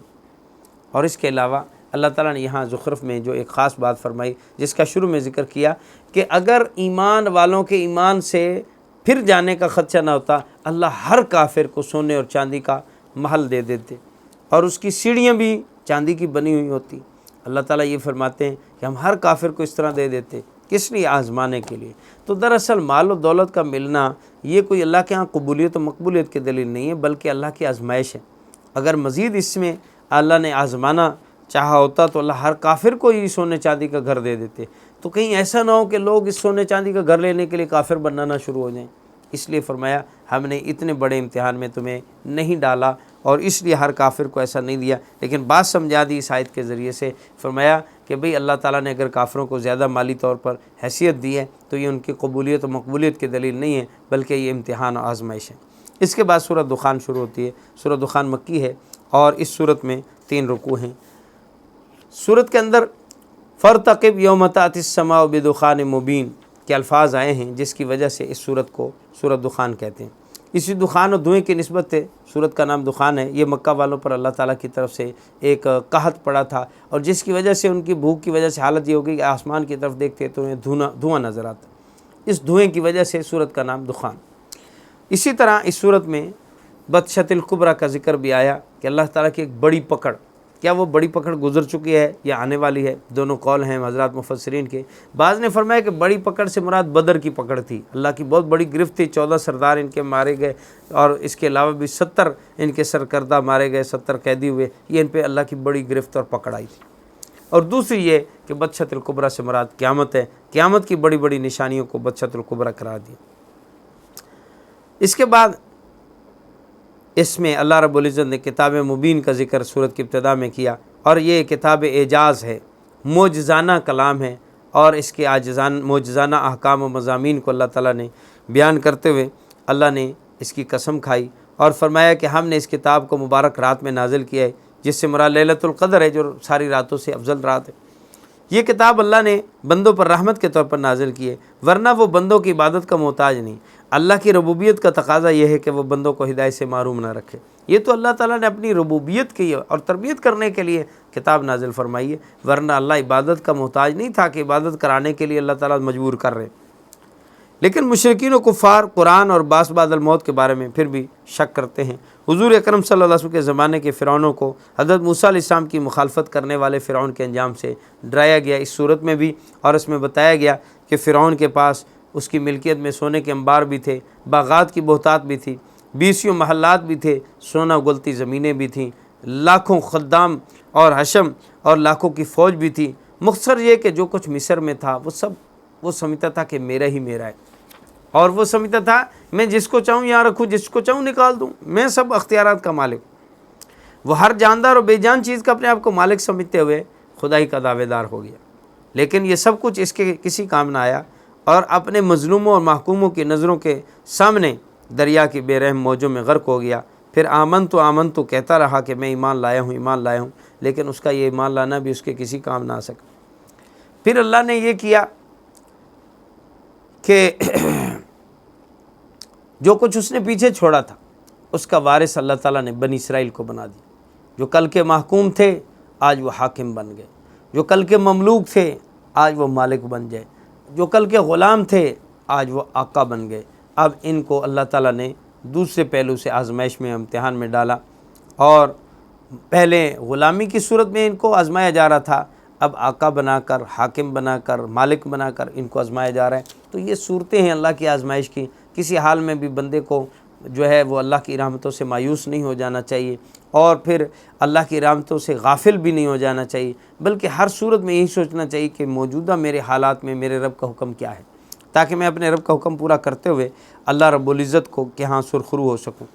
اور اس کے علاوہ اللہ تعالیٰ نے یہاں زخرف میں جو ایک خاص بات فرمائی، جس کا شروع میں ذکر کیا کہ اگر ایمان والوں کے ایمان سے پھر جانے کا خدشہ نہ ہوتا، اللہ ہر کافر کو سونے اور چاندی کا محل دے دیتے، اور اس کی سیڑھیاں بھی چاندی کی بنی ہوئی ہوتی۔ اللہ تعالیٰ یہ فرماتے ہیں کہ ہم ہر کافر کو اس طرح دے دیتے، کس لیے؟ آزمانے کے لیے۔ تو دراصل مال و دولت کا ملنا یہ کوئی اللہ کے ہاں قبولیت و مقبولیت کی دلیل نہیں ہے، بلکہ اللہ کی آزمائش ہے۔ اگر مزید اس میں اللہ نے آزمانا چاہا ہوتا تو اللہ ہر کافر کو ہی سونے چاندی کا گھر دے دیتے، تو کہیں ایسا نہ ہو کہ لوگ اس سونے چاندی کا گھر لینے کے لیے کافر بنانا شروع ہو جائیں۔ اس لیے فرمایا ہم نے اتنے بڑے امتحان میں تمہیں نہیں ڈالا، اور اس لیے ہر کافر کو ایسا نہیں دیا۔ لیکن بات سمجھا دی اس آیت کے ذریعے سے، فرمایا کہ بھئی اللہ تعالیٰ نے اگر کافروں کو زیادہ مالی طور پر حیثیت دی ہے تو یہ ان کی قبولیت و مقبولیت کی دلیل نہیں ہے، بلکہ یہ امتحان و آزمائش ہے۔ اس کے بعد سورۃ دخان شروع ہوتی ہے۔ سورۃ دخان مکی ہے اور اس سورت میں 3 رکوع ہیں۔ سورت کے اندر فَارْتَقِبْ يَوْمَ تَأْتِي السَّمَاءُ بِدُخَانٍ مُبِينٍ کے الفاظ آئے ہیں، جس کی وجہ سے اس سورت کو سورۃ دخان کہتے ہیں۔ اسی دخان اور دھوئیں کی نسبت ہے سورت کا نام دخان ہے۔ یہ مکہ والوں پر اللہ تعالیٰ کی طرف سے ایک قحط پڑا تھا، اور جس کی وجہ سے ان کی بھوک کی وجہ سے حالت یہ ہوگی کہ آسمان کی طرف دیکھتے تو انہیں دھواں نظر آتا۔ اس دھوئیں کی وجہ سے سورت کا نام دخان۔ اسی طرح اس سورت میں بطشۃ الکبریٰ کا ذکر بھی آیا کہ اللہ تعالیٰ کی ایک بڑی پکڑ، کیا وہ بڑی پکڑ گزر چکی ہے یا آنے والی ہے؟ دونوں قول ہیں حضرات مفسرین کے۔ بعض نے فرمایا کہ بڑی پکڑ سے مراد بدر کی پکڑ تھی، اللہ کی بہت بڑی گرفت تھی، 14 سردار ان کے مارے گئے، اور اس کے علاوہ بھی 70 ان کے سرکردہ مارے گئے، 70 قیدی ہوئے، یہ ان پہ اللہ کی بڑی گرفت اور پکڑ آئی تھی۔ اور دوسری یہ کہ بطشۃ الکبریٰ سے مراد قیامت ہے، قیامت کی بڑی بڑی نشانیوں کو بطشۃ الکبریٰ قرار دیا۔ اس کے بعد اس میں اللہ رب العزت نے کتاب مبین کا ذکر سورت کی ابتدا میں کیا، اور یہ کتاب اعجاز ہے، معجزانہ کلام ہے، اور اس کے معجزانہ احکام و مضامین کو اللہ تعالیٰ نے بیان کرتے ہوئے اللہ نے اس کی قسم کھائی اور فرمایا کہ ہم نے اس کتاب کو مبارک رات میں نازل کیا ہے، جس سے مراد لیلۃ القدر ہے، جو ساری راتوں سے افضل رات ہے۔ یہ کتاب اللہ نے بندوں پر رحمت کے طور پر نازل کی ہے، ورنہ وہ بندوں کی عبادت کا محتاج نہیں۔ اللہ کی ربوبیت کا تقاضا یہ ہے کہ وہ بندوں کو ہدایت سے محروم نہ رکھے۔ یہ تو اللہ تعالیٰ نے اپنی ربوبیت کی اور تربیت کرنے کے لیے کتاب نازل فرمائی ہے، ورنہ اللہ عبادت کا محتاج نہیں تھا کہ عبادت کرانے کے لیے اللہ تعالیٰ مجبور کر رہے۔ لیکن مشرکین و کفار قرآن اور بعث بعد الموت کے بارے میں پھر بھی شک کرتے ہیں۔ حضور اکرم صلی اللہ علیہ وسلم کے زمانے کے فرعونوں کو حضرت موسیٰ علیہ السلام کی مخالفت کرنے والے فرعون کے انجام سے ڈرایا گیا اس صورت میں بھی، اور اس میں بتایا گیا کہ فرعون کے پاس اس کی ملکیت میں سونے کے انبار بھی تھے، باغات کی بہتات بھی تھی، 20 محلات بھی تھے، سونا اگلتی زمینیں بھی تھیں، لاکھوں خدام اور حشم اور لاکھوں کی فوج بھی تھی۔ مختصر یہ کہ جو کچھ مصر میں تھا وہ سمجھتا تھا کہ میرا ہی میرا ہے، اور وہ سمجھتا تھا میں جس کو چاہوں یہاں رکھوں، جس کو چاہوں نکال دوں، میں سب اختیارات کا مالک۔ وہ ہر جاندار اور بے جان چیز کا اپنے آپ کو مالک سمجھتے ہوئے خدائی کا دعوے دار ہو گیا۔ لیکن یہ سب کچھ اس کے کسی کام نہ آیا، اور اپنے مظلوموں اور محکوموں کی نظروں کے سامنے دریا کی بے رحم موجوں میں غرق ہو گیا۔ پھر آمن تو کہتا رہا کہ میں ایمان لایا ہوں، لیکن اس کا یہ ایمان لانا بھی اس کے کسی کام نہ آ سکا۔ پھر اللہ نے یہ کیا کہ جو کچھ اس نے پیچھے چھوڑا تھا اس کا وارث اللہ تعالیٰ نے بنی اسرائیل کو بنا دیا۔ جو کل کے محکوم تھے آج وہ حاکم بن گئے، جو کل کے مملوک تھے آج وہ مالک بن گئے، جو کل کے غلام تھے آج وہ آقا بن گئے۔ اب ان کو اللہ تعالیٰ نے دوسرے پہلو سے آزمائش میں امتحان میں ڈالا، اور پہلے غلامی کی صورت میں ان کو آزمایا جا رہا تھا، اب آقا بنا کر، حاکم بنا کر، مالک بنا کر ان کو آزمایا جا رہا ہے۔ تو یہ صورتیں ہیں اللہ کی آزمائش کی۔ کسی حال میں بھی بندے کو جو ہے وہ اللہ کی رحمتوں سے مایوس نہیں ہو جانا چاہیے، اور پھر اللہ کی رحمتوں سے غافل بھی نہیں ہو جانا چاہیے، بلکہ ہر صورت میں یہی سوچنا چاہیے کہ موجودہ میرے حالات میں میرے رب کا حکم کیا ہے، تاکہ میں اپنے رب کا حکم پورا کرتے ہوئے اللہ رب العزت کو کے ہاں سرخرو ہو سکوں۔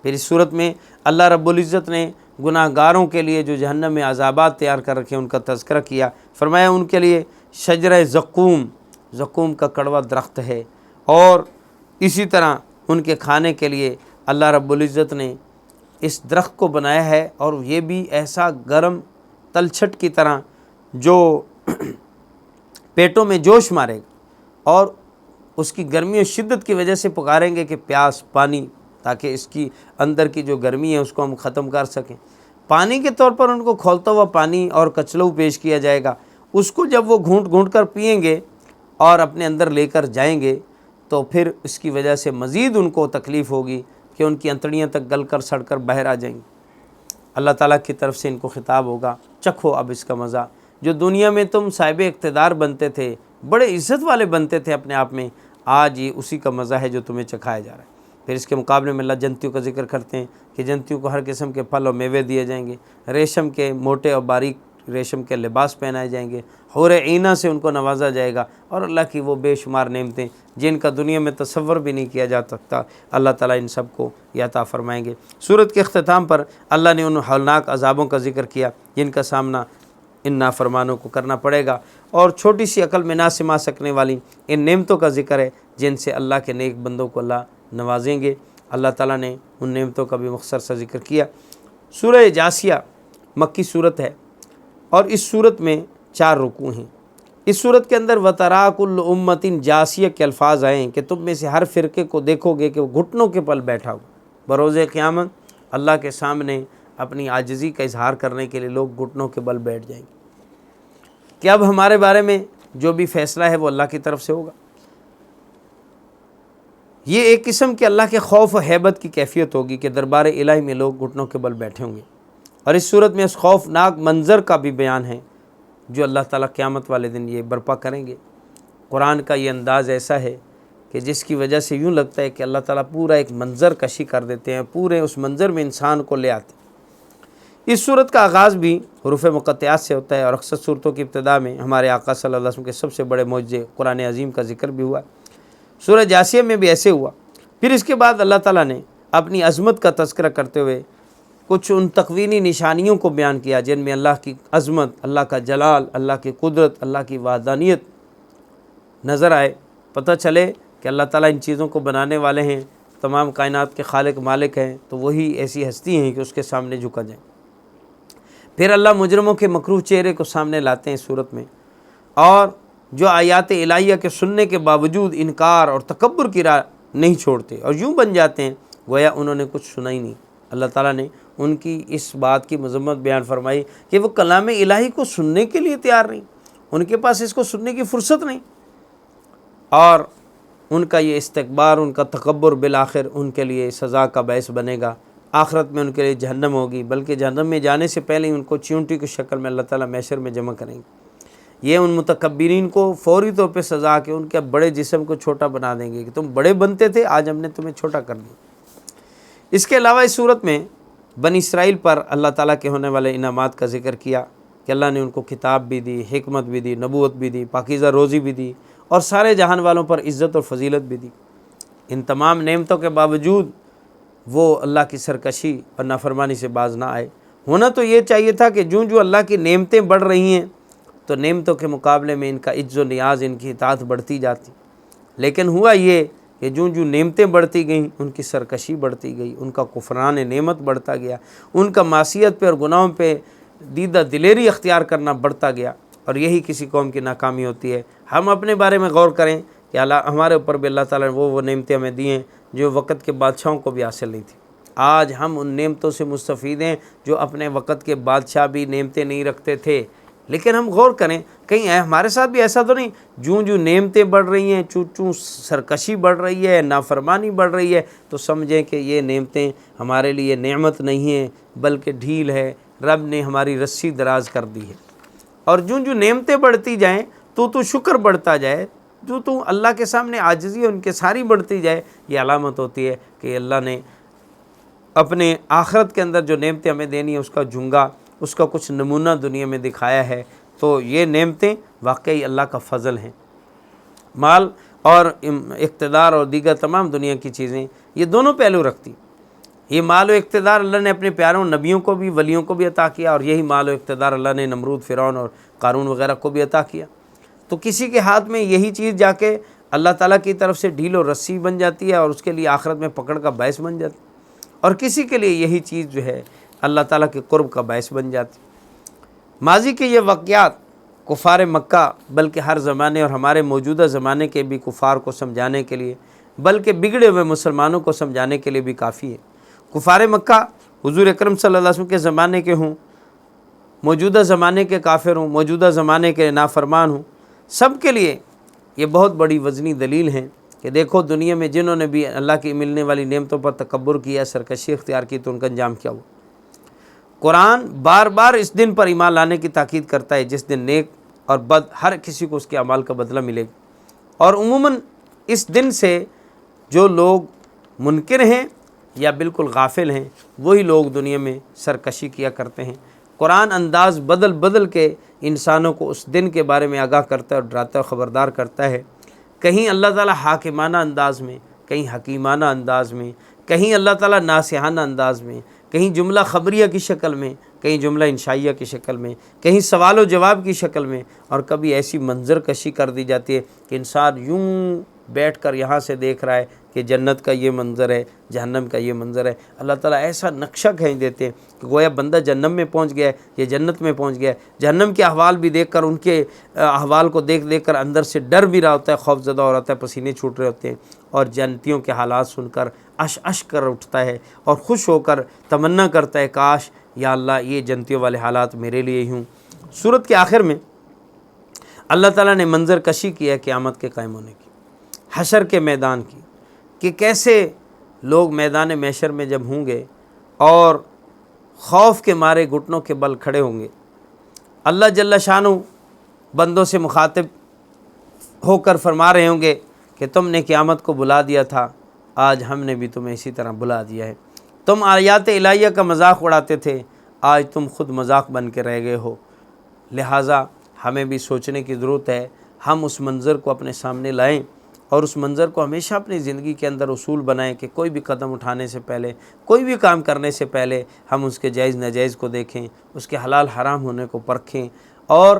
پھر اس صورت میں اللہ رب العزت نے گناہ گاروں کے لیے جو جہنم میں عذابات تیار کر رکھے ان کا تذکرہ کیا۔ فرمایا ان کے لیے شجرہ زقوم زقوم کا کڑوا درخت ہے، اور اسی طرح ان کے کھانے کے لیے اللہ رب العزت نے اس درخت کو بنایا ہے، اور یہ بھی ایسا گرم تلچھٹ کی طرح جو پیٹوں میں جوش مارے گا، اور اس کی گرمی و شدت کی وجہ سے پکاریں گے کہ پیاس، پانی، تاکہ اس کی اندر کی جو گرمی ہے اس کو ہم ختم کر سکیں۔ پانی کے طور پر ان کو کھولتا ہوا پانی اور کچلو پیش کیا جائے گا، اس کو جب وہ گھونٹ گھونٹ کر پئیں گے اور اپنے اندر لے کر جائیں گے تو پھر اس کی وجہ سے مزید ان کو تکلیف ہوگی کہ ان کی انتڑیاں تک گل کر سڑ کر باہر آ جائیں گی۔ اللہ تعالیٰ کی طرف سے ان کو خطاب ہوگا، چکھو اب اس کا مزہ، جو دنیا میں تم صاحب اقتدار بنتے تھے، بڑے عزت والے بنتے تھے اپنے آپ میں، آج یہ اسی کا مزہ ہے جو تمہیں چکھایا جا رہا ہے۔ پھر اس کے مقابلے میں اللہ جنتیوں کا ذکر کرتے ہیں کہ جنتیوں کو ہر قسم کے پھل اور میوے دیے جائیں گے، ریشم کے موٹے اور باریک ریشم کے لباس پہنائے جائیں گے، حور عینہ سے ان کو نوازا جائے گا، اور اللہ کی وہ بے شمار نعمتیں جن کا دنیا میں تصور بھی نہیں کیا جا سکتا، اللہ تعالیٰ ان سب کو عطا فرمائیں گے۔ سورت کے اختتام پر اللہ نے ان ہولناک عذابوں کا ذکر کیا جن کا سامنا ان نافرمانوں کو کرنا پڑے گا، اور چھوٹی سی عقل میں نہ سما سکنے والی ان نعمتوں کا ذکر ہے جن سے اللہ کے نیک بندوں کو اللہ نوازیں گے۔ اللہ تعالیٰ نے ان نعمتوں کا بھی مختصر سا ذکر کیا۔ سورہ جاسیہ مکی صورت ہے، اور اس صورت میں 4 رکوع ہیں۔ اس صورت کے اندر وَتَرَىٰ كُلُّ أُمَّةٍ جاسیہ کے الفاظ آئے ہیں کہ تم میں سے ہر فرقے کو دیکھو گے کہ وہ گھٹنوں کے پل بیٹھا ہو، بروز قیامت اللہ کے سامنے اپنی عاجزی کا اظہار کرنے کے لیے لوگ گھٹنوں کے بل بیٹھ جائیں گے کہ اب ہمارے بارے میں جو بھی فیصلہ ہے وہ اللہ کی طرف سے ہوگا۔ یہ ایک قسم کے اللہ کے خوف و ہیبت کی کیفیت ہوگی کہ دربار الہی میں لوگ گھٹنوں کے بل بیٹھے ہوں گے، اور اس صورت میں اس خوفناک منظر کا بھی بیان ہے جو اللہ تعالیٰ قیامت والے دن یہ برپا کریں گے۔ قرآن کا یہ انداز ایسا ہے کہ جس کی وجہ سے یوں لگتا ہے کہ اللہ تعالیٰ پورا ایک منظر کشی کر دیتے ہیں، پورے اس منظر میں انسان کو لے آتے ہیں۔ اس صورت کا آغاز بھی حروف مقطعات سے ہوتا ہے، اور اکثر صورتوں کی ابتدا میں ہمارے آقا صلی اللہ علیہ وسلم کے سب سے بڑے معجزے قرآن عظیم کا ذکر بھی ہوا۔ سورہ جاسیہ میں بھی ایسے ہوا۔ پھر اس کے بعد اللہ تعالیٰ نے اپنی عظمت کا تذکرہ کرتے ہوئے کچھ ان تکوینی نشانیوں کو بیان کیا جن میں اللہ کی عظمت، اللہ کا جلال، اللہ کی قدرت، اللہ کی وحدانیت نظر آئے، پتہ چلے کہ اللہ تعالیٰ ان چیزوں کو بنانے والے ہیں، تمام کائنات کے خالق مالک ہیں، تو وہی ایسی ہستی ہیں کہ اس کے سامنے جھکا جائیں۔ پھر اللہ مجرموں کے مکروہ چہرے کو سامنے لاتے ہیں صورت میں، اور جو آیات الہیہ کے سننے کے باوجود انکار اور تکبر کی راہ نہیں چھوڑتے اور یوں بن جاتے ہیں گویا انہوں نے کچھ سنا ہی نہیں۔ اللہ تعالیٰ نے ان کی اس بات کی مذمت بیان فرمائی کہ وہ کلام الہی کو سننے کے لیے تیار نہیں، ان کے پاس اس کو سننے کی فرصت نہیں، اور ان کا یہ استکبار، ان کا تکبر بالآخر ان کے لیے سزا کا باعث بنے گا۔ آخرت میں ان کے لیے جہنم ہوگی، بلکہ جہنم میں جانے سے پہلے ہی ان کو چیونٹی کی شکل میں اللہ تعالیٰ محشر میں جمع کریں گے۔ یہ ان متکبرین کو فوری طور پہ سزا کہ ان کے بڑے جسم کو چھوٹا بنا دیں گے کہ تم بڑے بنتے تھے، آج ہم نے تمہیں چھوٹا کر دیا۔ اس کے علاوہ اس صورت میں بنی اسرائیل پر اللہ تعالیٰ کے ہونے والے انعامات کا ذکر کیا کہ اللہ نے ان کو کتاب بھی دی، حکمت بھی دی، نبوت بھی دی، پاکیزہ روزی بھی دی، اور سارے جہان والوں پر عزت اور فضیلت بھی دی۔ ان تمام نعمتوں کے باوجود وہ اللہ کی سرکشی اور نافرمانی سے باز نہ آئے۔ ہونا تو یہ چاہیے تھا کہ جو اللہ کی نعمتیں بڑھ رہی ہیں تو نعمتوں کے مقابلے میں ان کا عجز و نیاز، ان کی اطاعت بڑھتی جاتی، لیکن ہوا یہ کہ جو نعمتیں بڑھتی گئیں ان کی سرکشی بڑھتی گئی، ان کا کفران نعمت بڑھتا گیا، ان کا معصیت پہ اور گناہوں پہ دیدہ دلیری اختیار کرنا بڑھتا گیا، اور یہی کسی قوم کی ناکامی ہوتی ہے۔ ہم اپنے بارے میں غور کریں کہ ہمارے اوپر بھی اللہ تعالیٰ نے وہ نعمتیں ہمیں دی ہیں جو وقت کے بادشاہوں کو بھی حاصل نہیں تھی۔ آج ہم ان نعمتوں سے مستفید ہیں جو اپنے وقت کے بادشاہ بھی نعمتیں نہیں رکھتے تھے۔ لیکن ہم غور کریں کہیں ہمارے ساتھ بھی ایسا تو نہیں، جو نعمتیں بڑھ رہی ہیں، چوں سرکشی بڑھ رہی ہے، نافرمانی بڑھ رہی ہے، تو سمجھیں کہ یہ نعمتیں ہمارے لیے نعمت نہیں ہیں بلکہ ڈھیل ہے، رب نے ہماری رسی دراز کر دی ہے۔ اور جو نعمتیں بڑھتی جائیں تو شکر بڑھتا جائے، تو اللہ کے سامنے عاجزی ان کے ساری بڑھتی جائے، یہ علامت ہوتی ہے کہ اللہ نے اپنے آخرت کے اندر جو نعمتیں ہمیں دینی ہیں اس کا جھنگا، اس کا کچھ نمونہ دنیا میں دکھایا ہے۔ تو یہ نعمتیں واقعی اللہ کا فضل ہیں۔ مال اور اقتدار اور دیگر تمام دنیا کی چیزیں یہ دونوں پہلو رکھتی۔ یہ مال و اقتدار اللہ نے اپنے پیاروں نبیوں کو بھی، ولیوں کو بھی عطا کیا، اور یہی مال و اقتدار اللہ نے نمرود، فرعون اور قارون وغیرہ کو بھی عطا کیا۔ تو کسی کے ہاتھ میں یہی چیز جا کے اللہ تعالیٰ کی طرف سے ڈھیل و رسی بن جاتی ہے اور اس کے لیے آخرت میں پکڑ کا باعث بن جاتی ہے، اور کسی کے لیے یہی چیز جو ہے اللہ تعالیٰ کے قرب کا باعث بن جاتی ہے۔ ماضی کے یہ واقعات کفار مکہ بلکہ ہر زمانے اور ہمارے موجودہ زمانے کے بھی کفار کو سمجھانے کے لیے، بلکہ بگڑے ہوئے مسلمانوں کو سمجھانے کے لیے بھی کافی ہے۔ کفار مکہ حضور اکرم صلی اللہ علیہ وسلم کے زمانے کے ہوں، موجودہ زمانے کے کافر ہوں، موجودہ زمانے کے نافرمان ہوں، سب کے لیے یہ بہت بڑی وزنی دلیل ہے کہ دیکھو دنیا میں جنہوں نے بھی اللہ کی ملنے والی نعمتوں پر تکبر کیا، سرکشی اختیار کی، تو ان کا انجام کیا ہوا۔ قرآن بار بار اس دن پر ایمان لانے کی تاکید کرتا ہے جس دن نیک اور بد ہر کسی کو اس کے اعمال کا بدلہ ملے گا، اور عموماً اس دن سے جو لوگ منکر ہیں یا بالکل غافل ہیں وہی لوگ دنیا میں سرکشی کیا کرتے ہیں۔ قرآن انداز بدل بدل کے انسانوں کو اس دن کے بارے میں آگاہ کرتا ہے اور ڈراتا ہے، خبردار کرتا ہے۔ کہیں اللہ تعالیٰ حاکمانہ انداز میں، کہیں حکیمانہ انداز میں، کہیں اللہ تعالیٰ ناصحانہ انداز میں، کہیں جملہ خبریہ کی شکل میں، کہیں جملہ انشائیہ کی شکل میں، کہیں سوال و جواب کی شکل میں، اور کبھی ایسی منظر کشی کر دی جاتی ہے کہ انسان یوں بیٹھ کر یہاں سے دیکھ رہا ہے کہ جنت کا یہ منظر ہے، جہنم کا یہ منظر ہے۔ اللہ تعالیٰ ایسا نقشہ کھینچ دیتے ہیں کہ گویا بندہ جہنم میں پہنچ گیا ہے، یہ جنت میں پہنچ گیا ہے۔ جہنم کے احوال بھی دیکھ کر، ان کے احوال کو دیکھ دیکھ کر اندر سے ڈر بھی رہا ہوتا ہے، خوف زدہ ہو رہا ہے، پسینے چھوٹ رہے ہوتے ہیں، اور جنتیوں کے حالات سن کر اش کر اٹھتا ہے اور خوش ہو کر تمنا کرتا ہے کاش یا اللہ یہ جنتیوں والے حالات میرے لیے ہی ہوں۔ سورت کے آخر میں اللہ تعالیٰ نے منظر کشی کیا ہے قیامت کے قائم ہونے کی، حشر کے میدان کی، کہ کیسے لوگ میدان محشر میں جب ہوں گے اور خوف کے مارے گھٹنوں کے بل کھڑے ہوں گے، اللہ جل شانہ بندوں سے مخاطب ہو کر فرما رہے ہوں گے کہ تم نے قیامت کو بلا دیا تھا، آج ہم نے بھی تمہیں اسی طرح بلا دیا ہے۔ تم آیات الہیہ کا مذاق اڑاتے تھے، آج تم خود مذاق بن کے رہ گئے ہو۔ لہٰذا ہمیں بھی سوچنے کی ضرورت ہے، ہم اس منظر کو اپنے سامنے لائیں اور اس منظر کو ہمیشہ اپنی زندگی کے اندر اصول بنائیں کہ کوئی بھی قدم اٹھانے سے پہلے، کوئی بھی کام کرنے سے پہلے ہم اس کے جائز ناجائز کو دیکھیں، اس کے حلال حرام ہونے کو پرکھیں، اور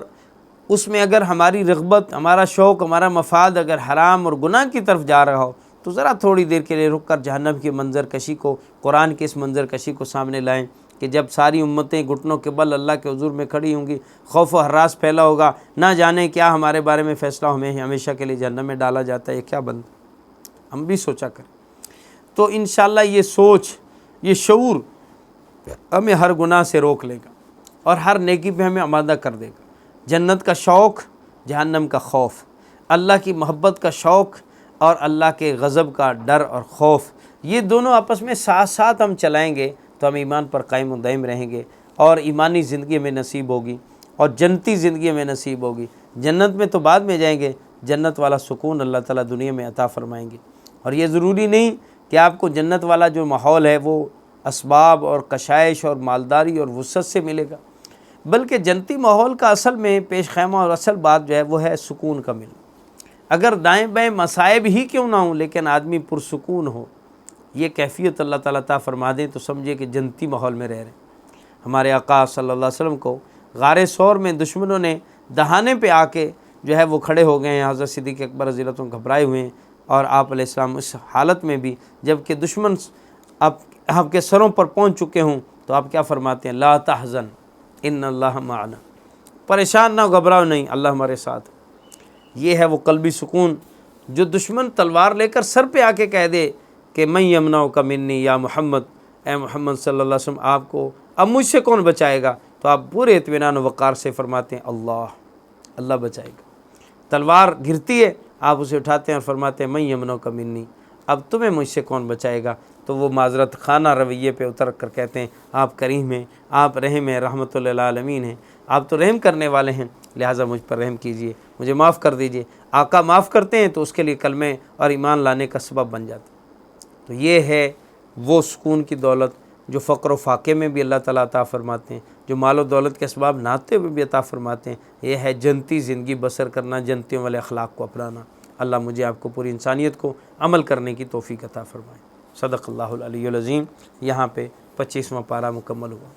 اس میں اگر ہماری رغبت، ہمارا شوق، ہمارا مفاد اگر حرام اور گناہ کی طرف جا رہا ہو تو ذرا تھوڑی دیر کے لیے رک کر جہنم کی منظر کشی کو، قرآن کی اس منظر کشی کو سامنے لائیں کہ جب ساری امتیں گھٹنوں کے بل اللہ کے حضور میں کھڑی ہوں گی، خوف و ہراس پھیلا ہوگا، نہ جانے کیا ہمارے بارے میں فیصلہ ہمیں ہمیشہ کے لیے جہنم میں ڈالا جاتا ہے، یہ کیا بند، ہم بھی سوچا کریں۔ تو انشاءاللہ یہ سوچ، یہ شعور ہمیں ہر گناہ سے روک لے گا اور ہر نیکی پہ ہمیں آمادہ کر دے گا۔ جنت کا شوق، جہنم کا خوف، اللہ کی محبت کا شوق اور اللہ کے غضب کا ڈر اور خوف، یہ دونوں آپس میں ساتھ ساتھ ہم چلائیں گے تو ہم ایمان پر قائم و دائم رہیں گے، اور ایمانی زندگی میں نصیب ہوگی اور جنتی زندگی میں نصیب ہوگی۔ جنت میں تو بعد میں جائیں گے، جنت والا سکون اللہ تعالیٰ دنیا میں عطا فرمائیں گے۔ اور یہ ضروری نہیں کہ آپ کو جنت والا جو ماحول ہے وہ اسباب اور کشائش اور مالداری اور وسعت سے ملے گا، بلکہ جنتی ماحول کا اصل میں پیش خیمہ اور اصل بات جو ہے وہ ہے سکون کا ملنا۔ اگر دائیں بائیں مصائب ہی کیوں نہ ہوں لیکن آدمی پرسکون ہو، یہ کیفیت اللہ تعالیٰ عطا فرما دیں تو سمجھے کہ جنتی ماحول میں رہ رہے ہیں۔ ہمارے آقا صلی اللہ علیہ وسلم کو غار ثور میں دشمنوں نے دہانے پہ آ کے جو ہے وہ کھڑے ہو گئے ہیں، حضرت صدیق اکبر رضی اللہ عنہ گھبرائے ہوئے ہیں، اور آپ علیہ السلام اس حالت میں بھی جب کہ دشمن آپ کے سروں پر پہنچ چکے ہوں تو آپ کیا فرماتے ہیں؟ لا تحزن ان اللہ معنا، پریشان نہ ہو، گھبراؤ نہیں، اللہ ہمارے ساتھ۔ یہ ہے وہ قلبی سکون جو دشمن تلوار لے کر سر پہ آ کے کہہ دے کہ من یمنعک منی یا محمد، اے محمد صلی اللہ علیہ وسلم آپ کو اب مجھ سے کون بچائے گا، تو آپ پورے اطمینان و وقار سے فرماتے ہیں اللہ بچائے گا۔ تلوار گرتی ہے، آپ اسے اٹھاتے ہیں اور فرماتے ہیں من یمنعک منی، اب تمہیں مجھ سے کون بچائے گا، تو وہ معذرت خانہ رویے پہ اتر کر کہتے ہیں آپ کریم ہیں، آپ رحیم ہیں، رحمت للعالمین ہیں، آپ تو رحم کرنے والے ہیں، لہٰذا مجھ پر رحم کیجئے، مجھے معاف کر دیجئے۔ آقا معاف کرتے ہیں تو اس کے لیے کلمے اور ایمان لانے کا سبب بن جاتا ہے۔ تو یہ ہے وہ سکون کی دولت جو فقر و فاقے میں بھی اللہ تعالیٰ عطا فرماتے ہیں، جو مال و دولت کے اسباب ناتے ہوئے بھی عطا فرماتے ہیں۔ یہ ہے جنتی زندگی بسر کرنا، جنتیوں والے اخلاق کو اپنانا۔ اللہ مجھے آپ کو پوری انسانیت کو عمل کرنے کی توفیق عطا فرمائے۔ صدق اللہ العلی العظیم۔ یہاں پہ 25واں پارہ مکمل ہوا۔